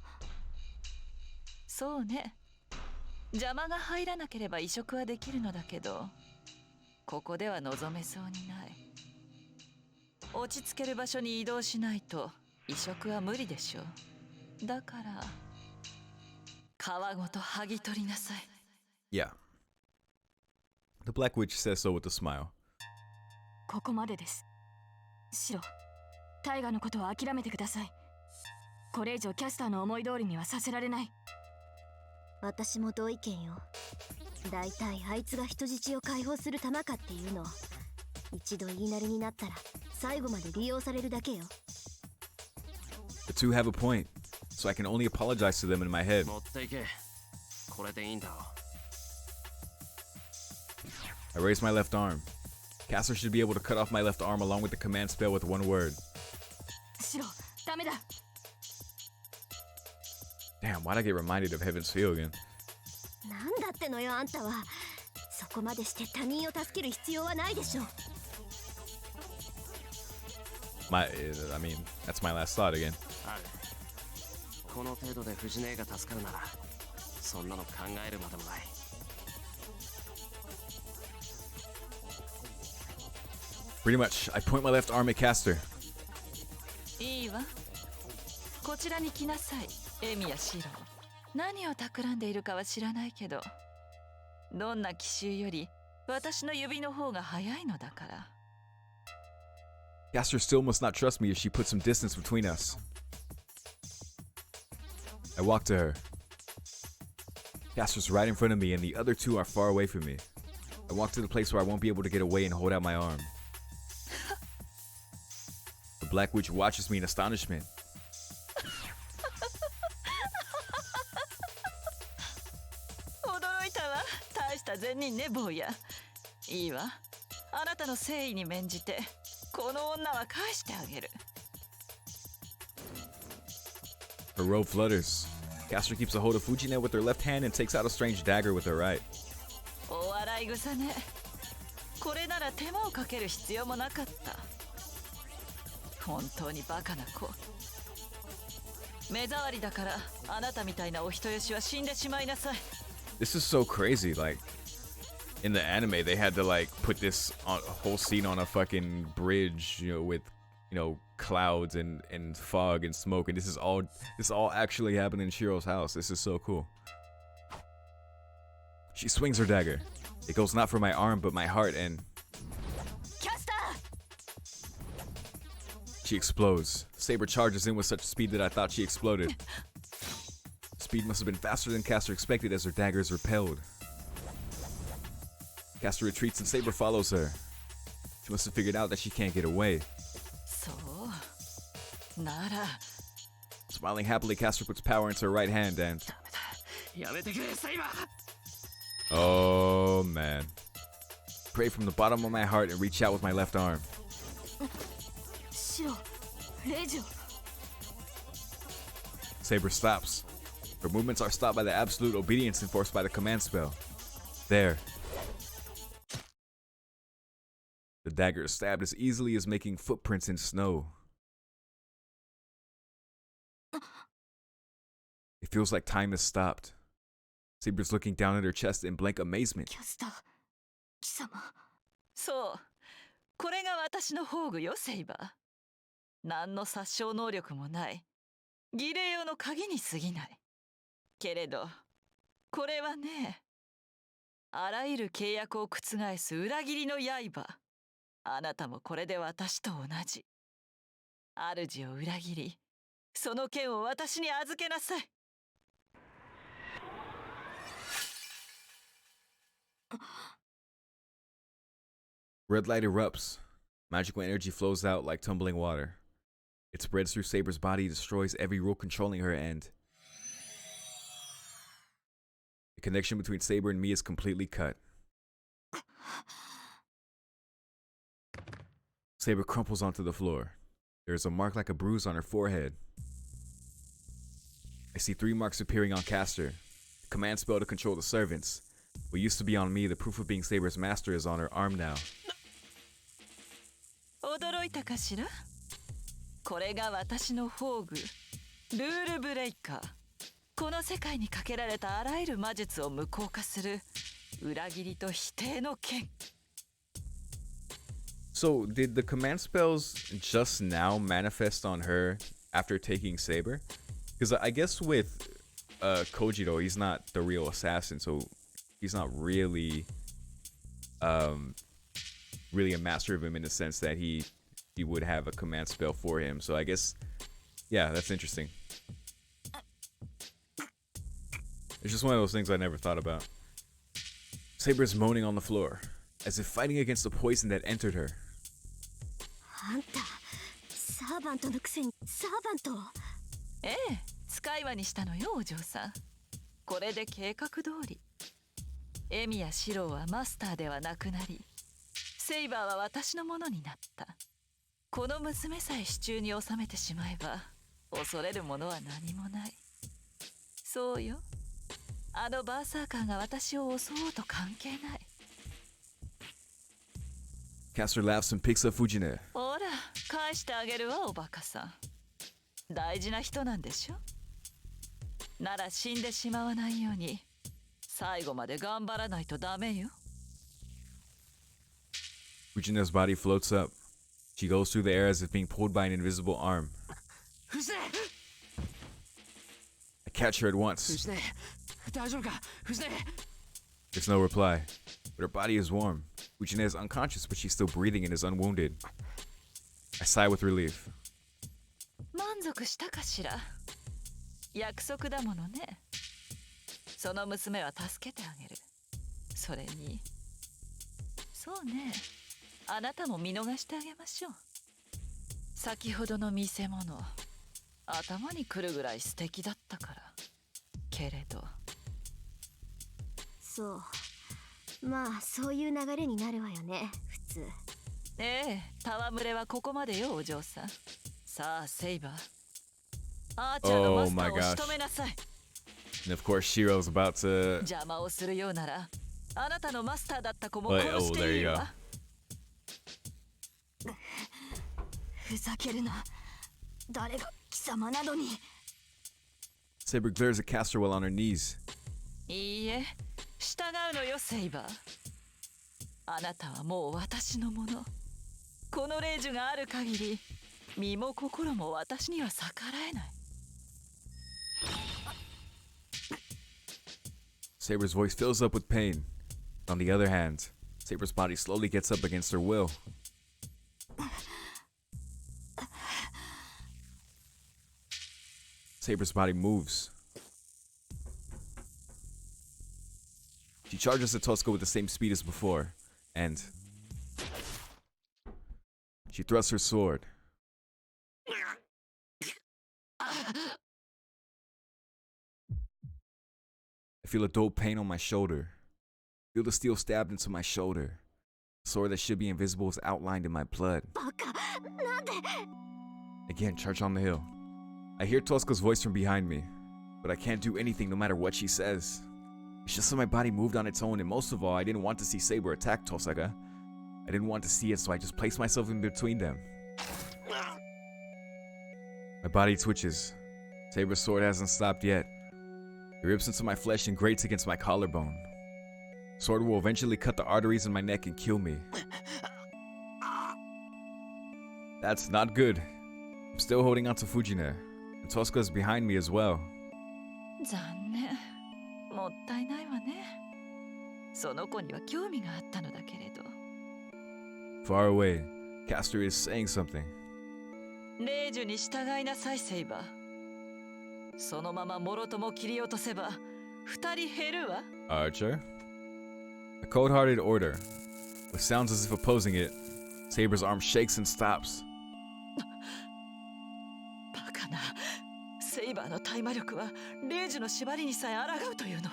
そうね。邪魔が入らなければ移植はできるのだけど、ここでは望めそうにない。落ち着ける場所に移動しないと移植は無理でしょう。だから皮ごと剥ぎ取りなさい。 Yeah. The Black Witch says so with a smile. ここまでです。シロ、タイガのことは諦めてください。これ以上キャスターの思い通りにはさせられない。私も同意見よ。だいたいあいつが人質を解放する玉かっていうの、一度言いなりになったら最後まで利用されるだけよ。 The two have a point, so I can only apologize to them in my head. 持っていけ。これでいいんだろう。 I raise my left arm. Caster should be able to cut off my left arm along with the command spell with one word. シロ、ダメだ。Damn, why'd I get reminded of Heaven's Feel again? なんだってのよあんたは。そこまでして他人を助ける必要はないでしょ。I mean, that's my last thought again. ある。この程度で藤姉が助かるなら、そんなの考えるまでもない。Pretty much, I point my left arm at Caster. いいわ。こちらに来なさい、エミやシロ。何を企んでいるかは知らないけど、どんな奇襲より私の指の方が早いのだから。Caster still must not trust me if she puts some distance between us. I walk to her. Caster's right in front of me and the other two are far away from me. I walk to the place where I won't be able to get away and hold out my arm. The Black Witch watches me in astonishment. 驚いたわ。大した善人ね、坊や。いいわ。あなたの誠意に免じて、この女は返してあげる。Her robe flutters. Caster keeps a hold of Fujine with her left hand and takes out a strange dagger with her right. お笑い草ね。これなら手間をかける必要もなかった。本当にバカな子。目障りだからあなたみたいなお人よしは死んでしまいなさい。 This is so crazy. Like, in the anime, they had to, like, put this on a whole scene on a fucking bridge, you know, with, you know, clouds and fog and smoke. And this all actually happened in Shiro's house. This is so cool. She swings her dagger. It goes not for my arm, but my heart, and キャスター。 she explodes. Saber charges in with such speed that I thought she exploded. Speed must have been faster than Caster expected as her dagger is repelled. Caster retreats and Saber follows her. She must have figured out that she can't get away. そうなら。 Smiling happily, Caster puts power into her right hand and... やめてくれ、サイバー。 Oh man. Pray from the bottom of my heart and reach out with my left arm. シロ、レイジオ。 Saber stops. Her movements are stopped by the absolute obedience enforced by the command spell. There. The dagger is stabbed as easily as making footprints in snow. It feels like time has stopped. Saber's looking down at her chest in blank amazement. キャスター、貴様。そう。これが私の宝具よ、セイバー。何の殺傷能力もない。儀礼用の鍵に過ぎない。けれど、これはね、あらゆる契約を覆す裏切りの刃。あなたもこれで私と同じ。主を裏切り、その剣を私に預けなさい。Red light erupts. Magical energy flows out like tumbling water. It spreads through Saber's body, destroys every rule controlling her, and the connection between Saber and me is completely cut. Saber crumples onto the floor. There is a mark like a bruise on her forehead. I see 3 marks appearing on Caster. The command spell to control the servants. What used to be on me, the proof of being Saber's master, is on her arm now. 驚いたかしら？これが私の宝具、ルールブレイカー。この世界にかけられたあらゆる魔術を無効化する裏切りと否定の剣。So did the command spells just now manifest on her after taking Saber? Because I guess with Kojiro, he's not the real assassin, so he's not really really a master of him in the sense that he would have a command spell for him. So I guess, yeah, that's interesting. It's just one of those things I never thought about. Saber's moaning on the floor, as if fighting against the poison that entered her. あんたサーバントのくせにサーバント。ええ、使い魔にしたのよお嬢さん。これで計画通り。エミやシローはマスターではなくなり、セイバーは私のものになった。この娘さえ手中に収めてしまえば、恐れるものは何もない。そうよ。あのバーサーカーが私を襲おうと関係ない。Caster laughs and picks up Fujine. ほら、返してあげるわおバカさん。大事な人なんでしょ。なら死んでしまわないように最後まで頑張らないとダメよ。Fujine's body floats up. She goes through the air as if being pulled by an invisible arm. 藤根 I catch her at once. 藤根大丈夫か藤根 There's no reply, but her body is warm. Fujine is unconscious, but she's still breathing and is unwounded. I sigh with relief. 満足したかしら。約束だものね。その娘は助けてあげる。それに、そうね、あなたも見逃してあげましょう。先ほどの見せ物、頭にくるぐらい素敵だったから。けれど、そう、まあそういう流れになるわよね普通。ええ、戯れはここまでよお嬢さん。さあセイバー、アーチャーのマスターを仕留めなさい。And of course, Shiro's about to. 邪魔をするようなら、あなたのマスターだった子も殺 Oh, し there てい you る go. わ。ふざけるな。誰が貴様などに。Saber glares at Caster while on her knees. いいえ、従うのよセイバー。あなたはもう私のもの。この霊樹がある限り、身も心も私には逆らえない。Saber's voice fills up with pain. On the other hand, Saber's body slowly gets up against her will. Saber's body moves. She charges at Tosca with the same speed as before, and she thrusts her sword. I feel a dull pain on my shoulder. Feel the steel stabbed into my shoulder. The sword that should be invisible is outlined in my blood. バカなんで。 Again, charge on the hill. I hear Tosca's voice from behind me, but I can't do anything no matter what she says. It's just that my body moved on its own, and most of all, I didn't want to see Saber attack Tosaka. I didn't want to see it, so I just placed myself in between them. My body twitches. Saber's sword hasn't stopped yet. It rips into my flesh and grates against my collarbone. Sword will eventually cut the arteries in my neck and kill me. That's not good. I'm still holding on to Fujine, and Tosca is behind me as well. 残念。もったいないわね。その子には興味があったのだけれど。Far away, Caster is saying something. 霊樹に従いなさいセイバー。そのままもろとも切り落とせば二人減るわ。 Archer? A cold-hearted order. Which sounds as if opposing it. Saber's arm shakes and stops. バカな。セイバーの大魔力は霊樹の縛りにさえ抗うというの。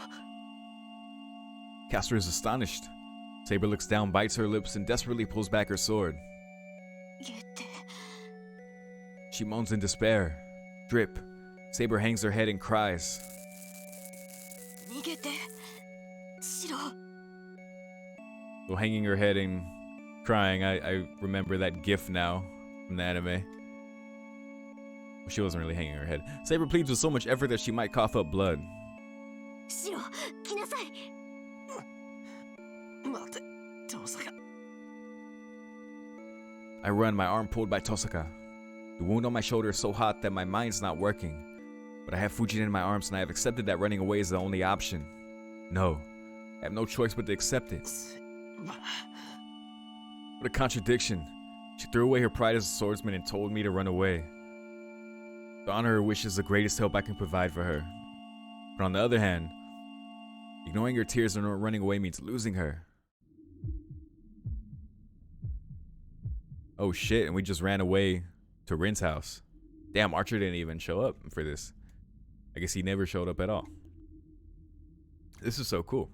Caster is astonished. Saber looks down, bites her lips, and desperately pulls back her sword. 言って。 She moans in despair. Drip. Saber hangs her head and cries. 逃げて。シロ。 While hanging her head and crying, I remember that gif now from the anime. She wasn't really hanging her head. Saber pleads with so much effort that she might cough up blood. シロ来なさい。待て父さん I run, my arm pulled by Tosaka. The wound on my shoulder is so hot that my mind's not working. But I have Fujin in my arms and I have accepted that running away is the only option. No, I have no choice but to accept it. What a contradiction. She threw away her pride as a swordsman and told me to run away. To honor her wish is the greatest help I can provide for her. But on the other hand, ignoring her tears and not running away means losing her. Oh shit, and we just ran away to Rin's house. Damn, Archer didn't even show up for this. I guess he never showed up at all. This is so cool.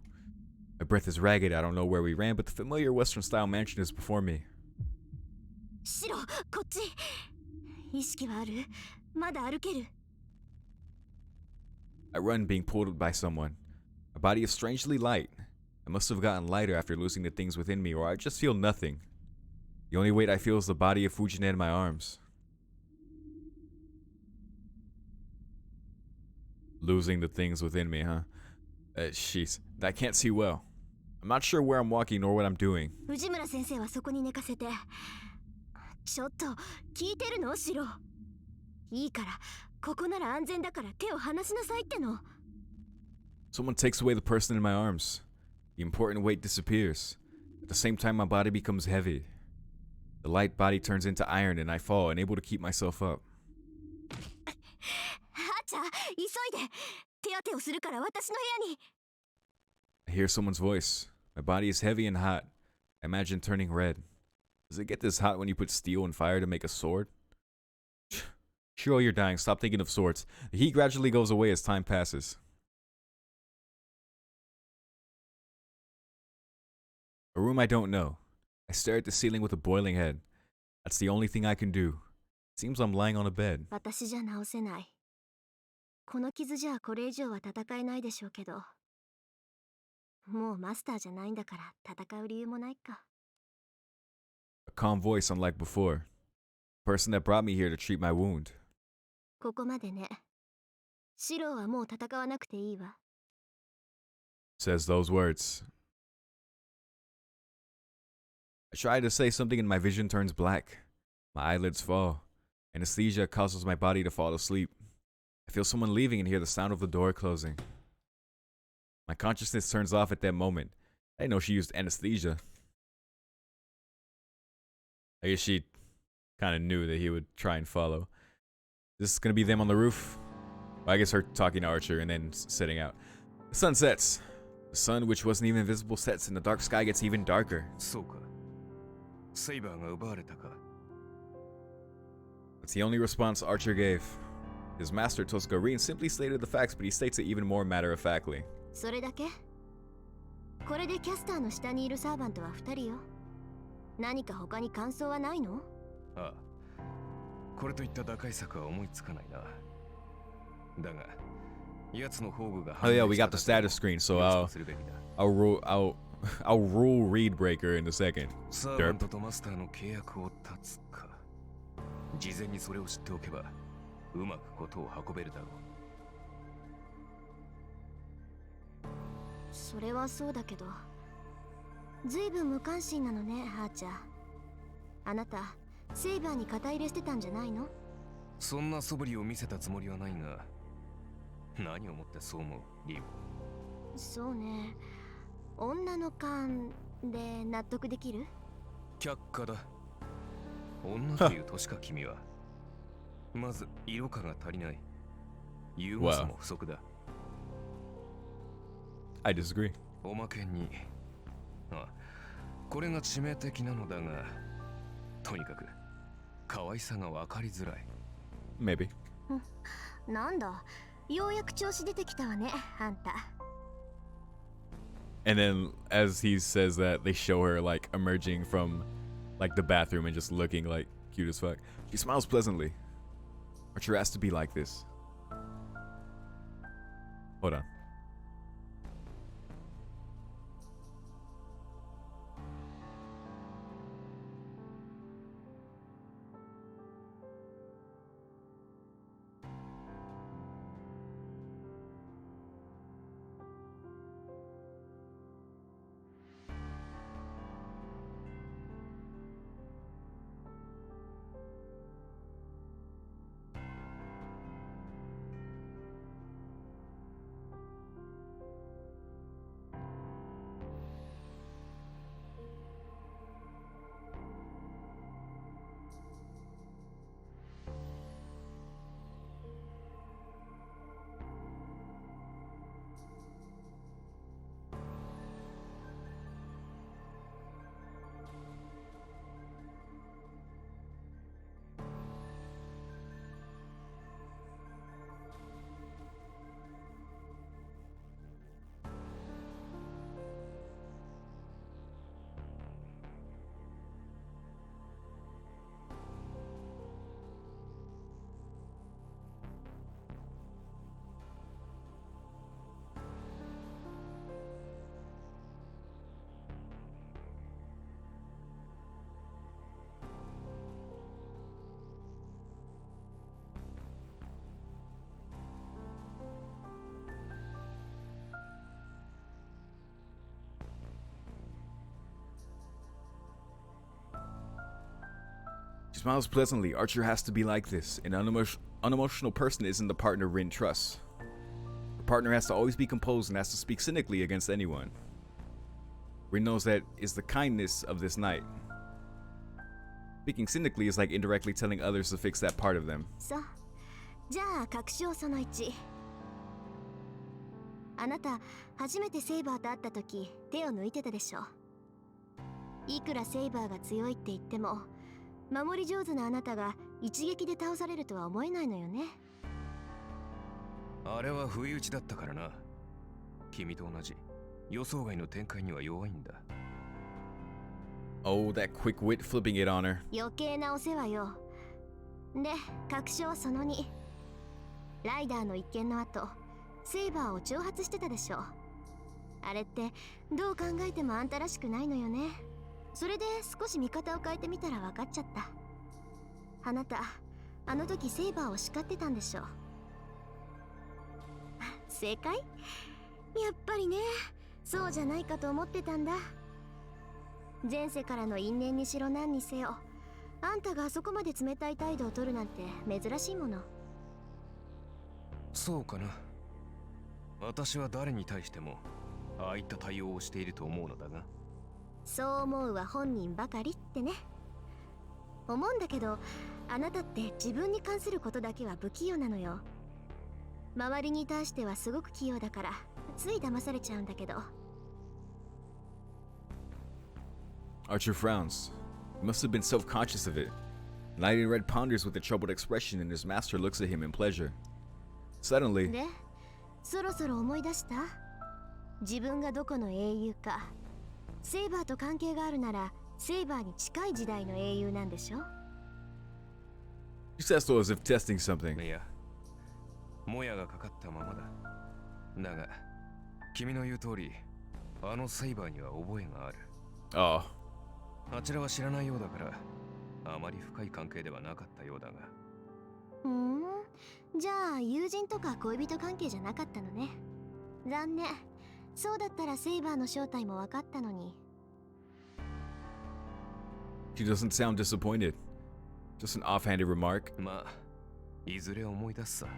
My breath is ragged, I don't know where we ran, but the familiar Western-style mansion is before me. シロ、こっち。意識はある？まだ歩ける？ I run being pulled by someone. My body is strangely light. I must have gotten lighter after losing the things within me, or I just feel nothing. The only weight I feel is the body of Fujine in my arms. Losing the things within me, huh? Jeez, I can't see well. I'm not sure where I'm walking nor what I'm doing. 藤村先生はそこに寝かせて。ちょっと聞いてるのシロ。いいからここなら安全だから手を離しなさいっての。Someone takes away the person in my arms. The important weight disappears. At the same time, my body becomes heavy. The light body turns into iron and I fall, unable to keep myself up. はーちゃん、急いで。手当てをするから私の部屋に。I hear someone's voice. My body is heavy and hot. I imagine turning red. Does it get this hot when you put steel and fire to make a sword? Shiro, you're dying. Stop thinking of swords. The heat gradually goes away as time passes. A room I don't know. I stare at the ceiling with a boiling head. That's the only thing I can do. It seems I'm lying on a bed. 私じゃ治せない。この傷じゃこれ以上は戦えないでしょうけど。もうマスターじゃないんだから戦う理由もないか。A calm voice unlike before. The person that brought me here to treat my wound. ここまでね。シロはもう戦わなくていいわ。Says those words. I try to say something and my vision turns black. My eyelids fall. Anesthesia causes my body to fall asleep. I feel someone leaving and hear the sound of the door closing. My consciousness turns off at that moment. I didn't know she used anesthesia. I guess she kind of knew that he would try and follow. This is gonna be them on the roof? Well, I guess her talking to Archer and then setting out. The sun sets. The sun, which wasn't even visible, sets and the dark sky gets even darker. そうか。Saber が奪われたか。That's the only response Archer gave. His master, Tosugarin, simply stated the facts, but he states it even more matter-of-factly. それだけ？これでキャスターの下にいるサーバントは2人よ。何か他に感想はないの？ああ。これといった打開策は思いつかないな。だが、奴の宝具が Oh yeah, we got the status screen, so I'll rule Reed Breaker in a second. サーバントとマスターの契約を断つか。事前にそれを知っておけば、うまくことを運べるだろう。それはそうだけど。ずいぶん無関心なのね、ハーチャー。あなた、セイバーに肩入れしてたんじゃないの？そんな素振りを見せたつもりはないが、何をもってそう思う、リオ。そうね。女の勘で納得できる？却下だ。女という年か君は。まず色化が足りない。優雅さも不足だ。I disagree. おまけに、これが致命的なのだが、とにかく可愛さが分かりづらい。Maybe. なんだ、ようやく調子出てきたわね、あんた。And then as he says that, they show her like emerging from like the bathroom and just looking like cute as fuck. She smiles pleasantly. Archer has to be like this. Hold on. smiles pleasantly. Archer has to be like this. An unemotional person isn't the partner Rin trusts. The partner has to always be composed and has to speak cynically against anyone. Rin knows that is the kindness of this night. Speaking cynically is like indirectly telling others to fix that part of them. さあ、じゃあ確証その1。あなた初めてセイバーと会った時手を抜いてたでしょ。いくらセイバーが強いって言っても守り上手なあなたが一撃で倒されるとは思えないのよね。あれは不意打ちだったからな。君と同じ予想外の展開には弱いんだ。Oh, that quick wit flipping it on her. 余計なお世話よ。で、確証その2。ライダーの一件の後、セイバーを挑発してたでしょ。あれってどう考えてもあんたらしくないのよね。それで少し見方を変えてみたら分かっちゃった。あなた、あの時セイバーを叱ってたんでしょ。正解？やっぱりね、そうじゃないかと思ってたんだ。前世からの因縁にしろ何にせよ、あんたがあそこまで冷たい態度を取るなんて珍しいもの。そうかな。私は誰に対してもああいった対応をしていると思うのだが。そう思うは本人ばかりってね。思うんだけど、あなたって自分に関することだけは不器用なのよ。周りに対してはすごく器用だからつい騙されちゃうんだけど。 Archer frowns. He must have been self-conscious of it. Knight in Red ponders with a troubled expression and his master looks at him in pleasure. Suddenly, で、そろそろ思い出した？自分がどこの英雄か。セイバーと関係があるならセイバーに近い時代の英雄なんでしょ。 she says so as if testing something. いや、もやがかかったままだ。だが、君の言う通り、あのセイバーには覚えがある。Oh, あちらは知らないようだから、あまり深い関係ではなかったようだが。じゃあ友人とか恋人関係じゃなかったのね。残念。そうだったらセイバーの正体も分かったのに。 she doesn't sound disappointed. Just an offhanded remark. まあ、いずれ思い出すさ。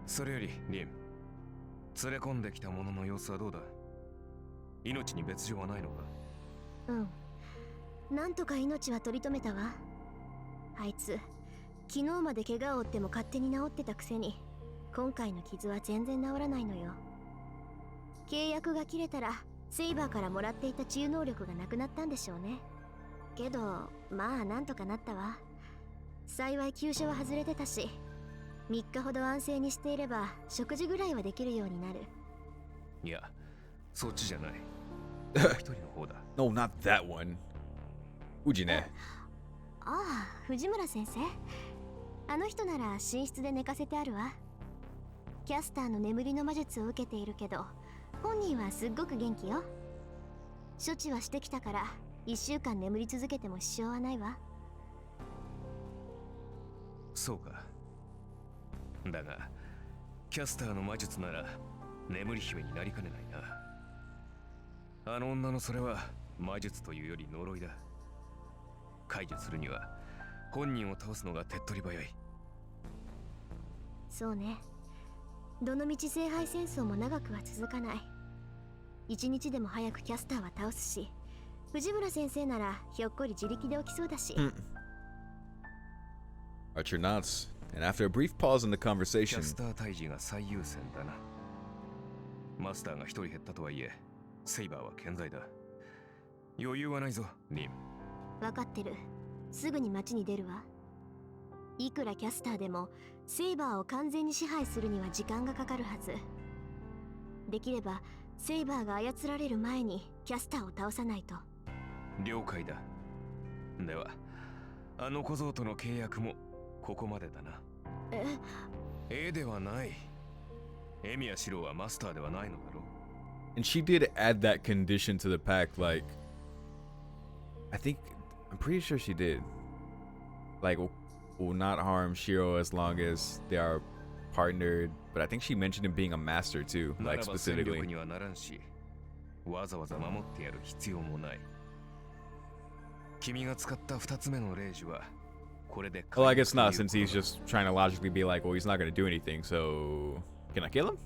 それより、リン、連れ込んできた者の様子はどうだ？命に別状はないのか？うん。なんとか命は取り留めたわ。あいつ、昨日まで怪我を負っても勝手に治ってたくせに、今回の傷は全然治らないのよ。契約が切れたら、セイバーからもらっていた治癒能力がなくなったんでしょうね。けど、まあなんとかなったわ。幸い急所は外れてたし、3日ほど安静にしていれば食事ぐらいはできるようになる。いや、そっちじゃない。もう一人の方だ。No, not that one. Ujine. ああ、藤村先生。あの人なら寝室で寝かせてあるわ。キャスターの眠りの魔術を受けているけど、本人はすっごく元気よ。処置はしてきたから1週間眠り続けても支障はないわ。そうか。だが、キャスターの魔術なら眠り姫になりかねないな。あの女のそれは魔術というより呪いだ。解除するには本人を倒すのが手っ取り早い。そうね。どのみち聖杯戦争も長くは続かない。一日でも早くキャスターは倒すし、藤村先生ならひょっこり自力で起きそうだし。Archer nods, and after a brief pause in the キャ conversation, スター退治が最優先だな。マスターが一人減ったとはいえ、セイバーは健在だ。余裕はないぞ、リン。わかってる。すぐに街に出るわ。いくらキャスターでもセイバーを完全に支配するには時間がかかるはず。できればセイバーが操られる前にキャスターを倒さないと。了解だ。では、あの小僧との契約もここまでだな。ではない。エミやシロはマスターではないのだろう。 and she did add that condition to the pact, like, I'm pretty sure she did. Like, will not harm Shiro as long as they are partnered, but I think she mentioned him being a master too, な like らば戦 specifically. 力にはならんし、わざわざ守ってやる必要もない。君が使った2つ目の霊樹はこれで Well, I guess not, since he's just trying to logically be like, well, he's not gonna do anything, so can I kill him?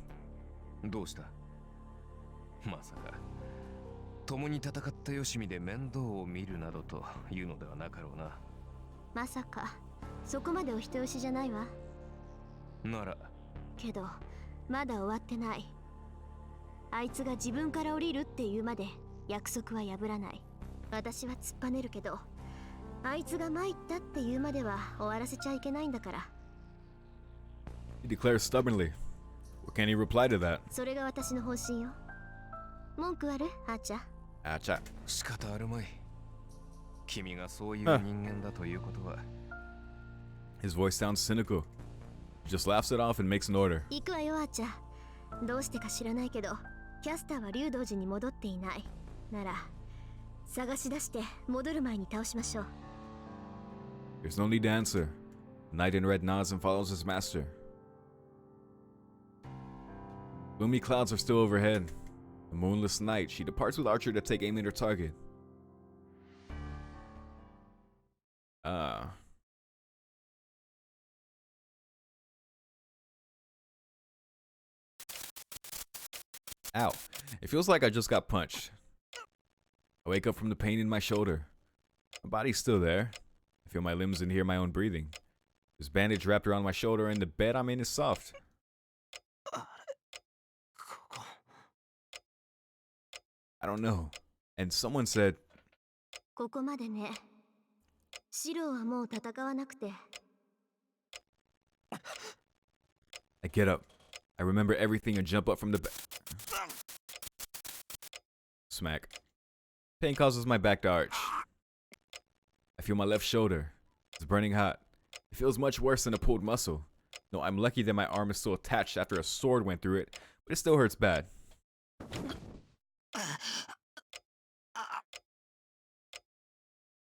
どうした？まさか共に戦ったよしみで面倒を見るなどというのではなかろうな。まさかそこまでお人よしじゃないわ。ならけどまだ終わってない。あいつが自分から降りるっていうまで約束は破らない。私は突っぱねるけど、あいつが参ったっていうまでは終わらせちゃいけないんだから。 He declares stubbornly. What can he reply to that? それが私の方針よ。文句ある？あーちゃん。Acha. 仕方あるまい。君がそういう人間だということは。His voice sounds cynical. He just laughs it off and makes an order. 行くわよあーちゃん。どうしてか知らないけど、キャスターは竜道寺に戻っていない。なら探し出して戻る前に倒しましょう。 There's no need to answer. The knight in red nods and follows his master. Gloomy clouds are still overhead. The moonless night, she departs with Archer to take aim at her target. Ow. It feels like I just got punched. I wake up from the pain in my shoulder. My body's still there. I feel my limbs and hear my own breathing. There's bandage wrapped around my shoulder and the bed I'm in is soft. I don't know. And someone said, ここまでね。シロはもう戦わなくて。 I get up. I remember everything and jump up from the bed. Smack. Pain causes my back to arch. I feel my left shoulder. It's burning hot. It feels much worse than a pulled muscle. No, I'm lucky that my arm is still attached after a sword went through it, but it still hurts bad. I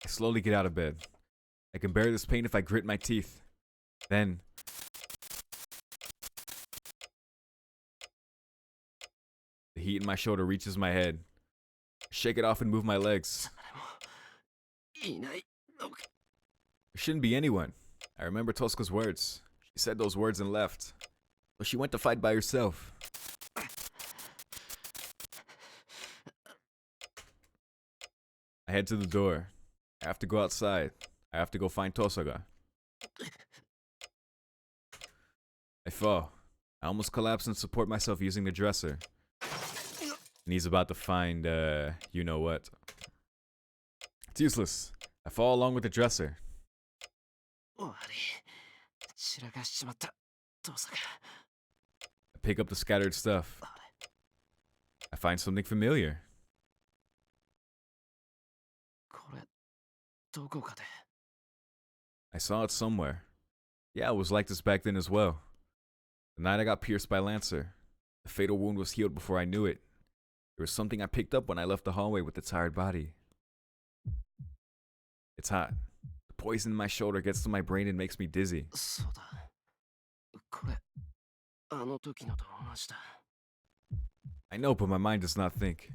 slowly get out of bed. I can bear this pain if I grit my teeth. Then, the heat in my shoulder reaches my head. I shake it off and move my legs. いないのか。 There shouldn't be anyone. I remember Tosca's words. She said those words and left. But she went to fight by herself. I head to the door. I have to go outside. I have to go find Tosaga. I fall. I almost collapse and support myself using the dresser. And he's about to find, you know what. It's useless. I fall along with the dresser. 終わり。散らかしちまった。どうさか。 I pick up the scattered stuff. I find something familiar. これ、どこかで。 I saw it somewhere. Yeah, it was like this back then as well. The night I got pierced by Lancer. The fatal wound was healed before I knew it. There was something I picked up when I left the hallway with the tired body. It's hot. The poison in my shoulder gets to my brain and makes me dizzy. そうだ。これ、あの時のと同じだ。 I know, but my mind does not think.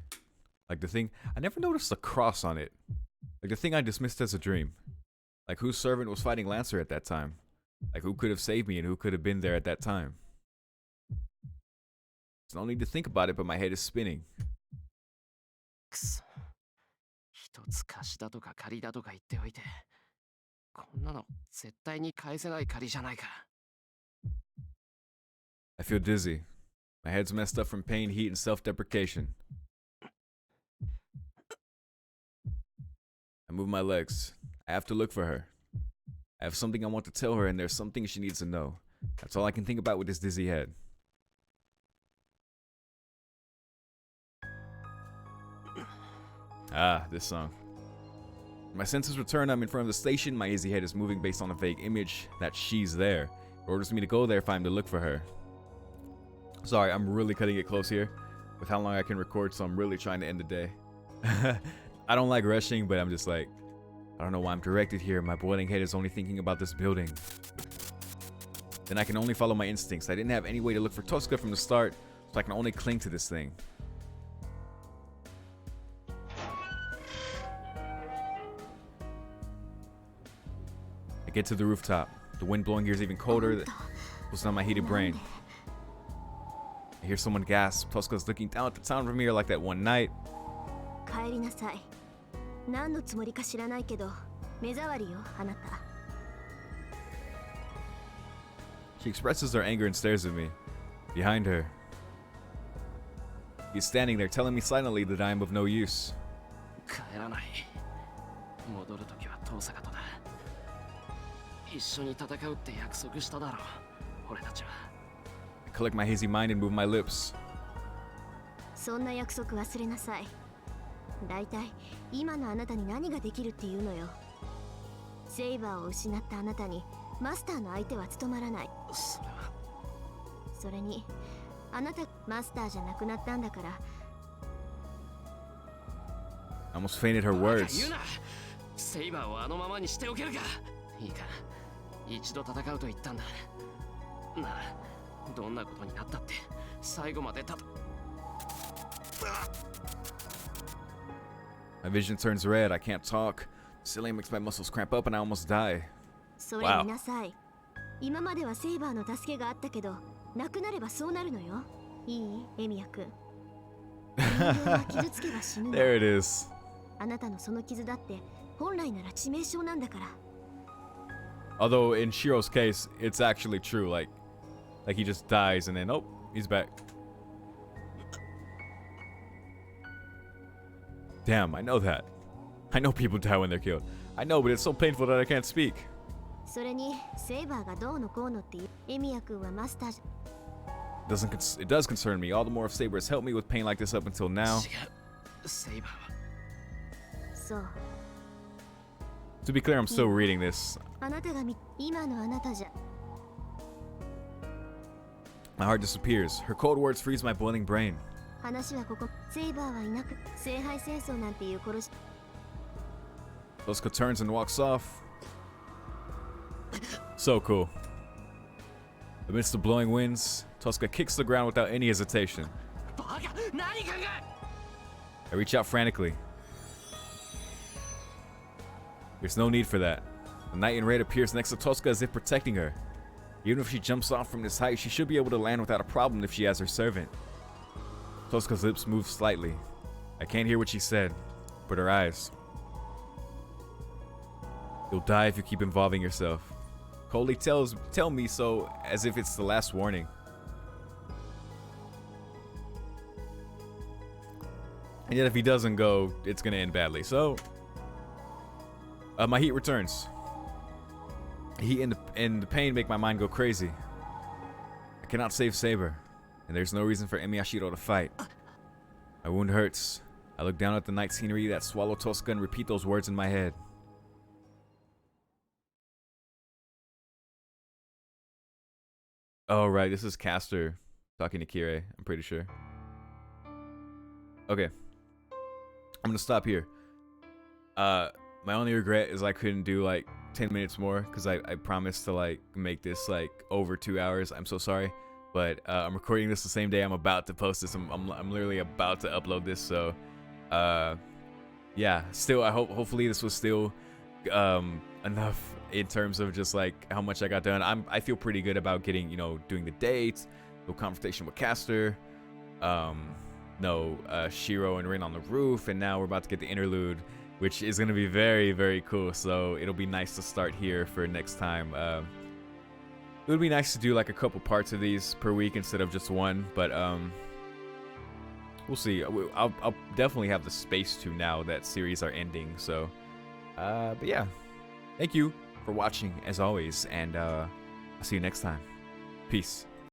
Like the thing, I never noticed a cross on it. Like the thing I dismissed as a dream. Like whose servant was fighting Lancer at that time? Like who could have saved me and who could have been there at that time? There's no need to think about it, but my head is spinning. くそ。一つ貸しだとか借りだとか言っておいて。こんなの絶対に返せない借りじゃないか。 I feel dizzy. My head's messed up from pain, heat, and self-deprecation. I move my legs. I have to look for her. I have something I want to tell her, and there's something she needs to know. That's all I can think about with this dizzy head. Ah, this song. When my senses return, I'm in front of the station. My dizzy head is moving based on a vague image that she's there. It orders me to go there if I'm to look for her. Sorry, I'm really cutting it close here with how long I can record, so I'm really trying to end the day. I don't like rushing, but I'm just like, I don't know why I'm directed here. My boiling head is only thinking about this building. Then I can only follow my instincts. I didn't have any way to look for Tosca from the start, so I can only cling to this thing. I Get to the rooftop. The wind blowing here is even colder. That was on my heated brain. I hear someone gasp. Tosca's looking down at the town from here like that one night. 帰りなさい。何のつもりか知らないけど、目障りよ、あなた。She expresses her anger and stares at me. Behind her, he's standing there telling me silently that I am of no use. 帰らない。戻るときは遠坂とだ。一緒に戦うって約束しただろう、俺たちは。I collect my hazy mind and move my lips. そんな約束忘れなさい。だいたい今のあなたに何ができるっていうのよ。セイバーを失ったあなたにマスターの相手は務まらない。それは。それにあなたマスターじゃなくなったんだから。I almost fainted her words. 言うな。セイバーをあのままにしておけるか。いいか、一度戦うと言ったんだ。ならどんなことになったって最後までMy vision turns red. I can't talk. Ceiling makes my muscles cramp up and I almost die. それ見なさい。今まではセイバーの助けがあったけど、なくなればそうなるのよ。いい、エミヤ君。人間は傷つけば死ぬの。There it is. あなたのその傷だって本来なら致命傷なんだから。Although in Shiro's case, it's actually true. Like he just dies and then oh, he's back. Damn, I know that. I know people die when they're killed. I know, but it's so painful that I can't speak. それにセイバーがどうのこうのってエミヤ君はマスターじゃ。It does concern me. All the more if Saber has helped me with pain like this up until now. 違う。セイバーは。そう。To be clear, I'm still reading this. あなたが今のあなたじゃ。My heart disappears. Her cold words freeze my boiling brain. 話はここ。セイバーはいなく、聖杯戦争なんていう殺し。Tosca turns and walks off. So cool. Amidst the blowing winds, Tosca kicks the ground without any hesitation. バカ、何考え。I reach out frantically. There's no need for that. The knight in red appears next to Tosca as if protecting her. Even if she jumps off from this height, she should be able to land without a problem if she has her servant. Tosca's lips move slightly. I can't hear what she said, but her eyes. You'll die if you keep involving yourself. Coldly tell me so as if it's the last warning. And yet if he doesn't go, it's gonna end badly. So, my heat returns. Heat and the pain make my mind go crazy. I cannot save Saber, and there's no reason for Emiyashiro to fight. My wound hurts. I look down at the night scenery that swallow Tosca and repeat those words in my head. Oh, right, this is Castor talking to Kirei, I'm pretty sure. Okay. I'm gonna stop here. My only regret is I couldn't do like 10 minutes more because I promised to like make this like over 2 hours. I'm so sorry, but I'm recording this the same day I'm about to post this. I'm literally about to upload this, so yeah. Still, hopefully this was still enough in terms of just like how much I got done. I feel pretty good about getting, you know, doing the dates, the confrontation with Castor, Shiro and Rin on the roof, and now we're about to get the interlude, which is gonna be very, very cool. So it'll be nice to start here for next time. It would be nice to do like a couple parts of these per week instead of just one, but we'll see. I'll definitely have the space to now that series are ending. So, but yeah, thank you for watching as always, and I'll see you next time. Peace.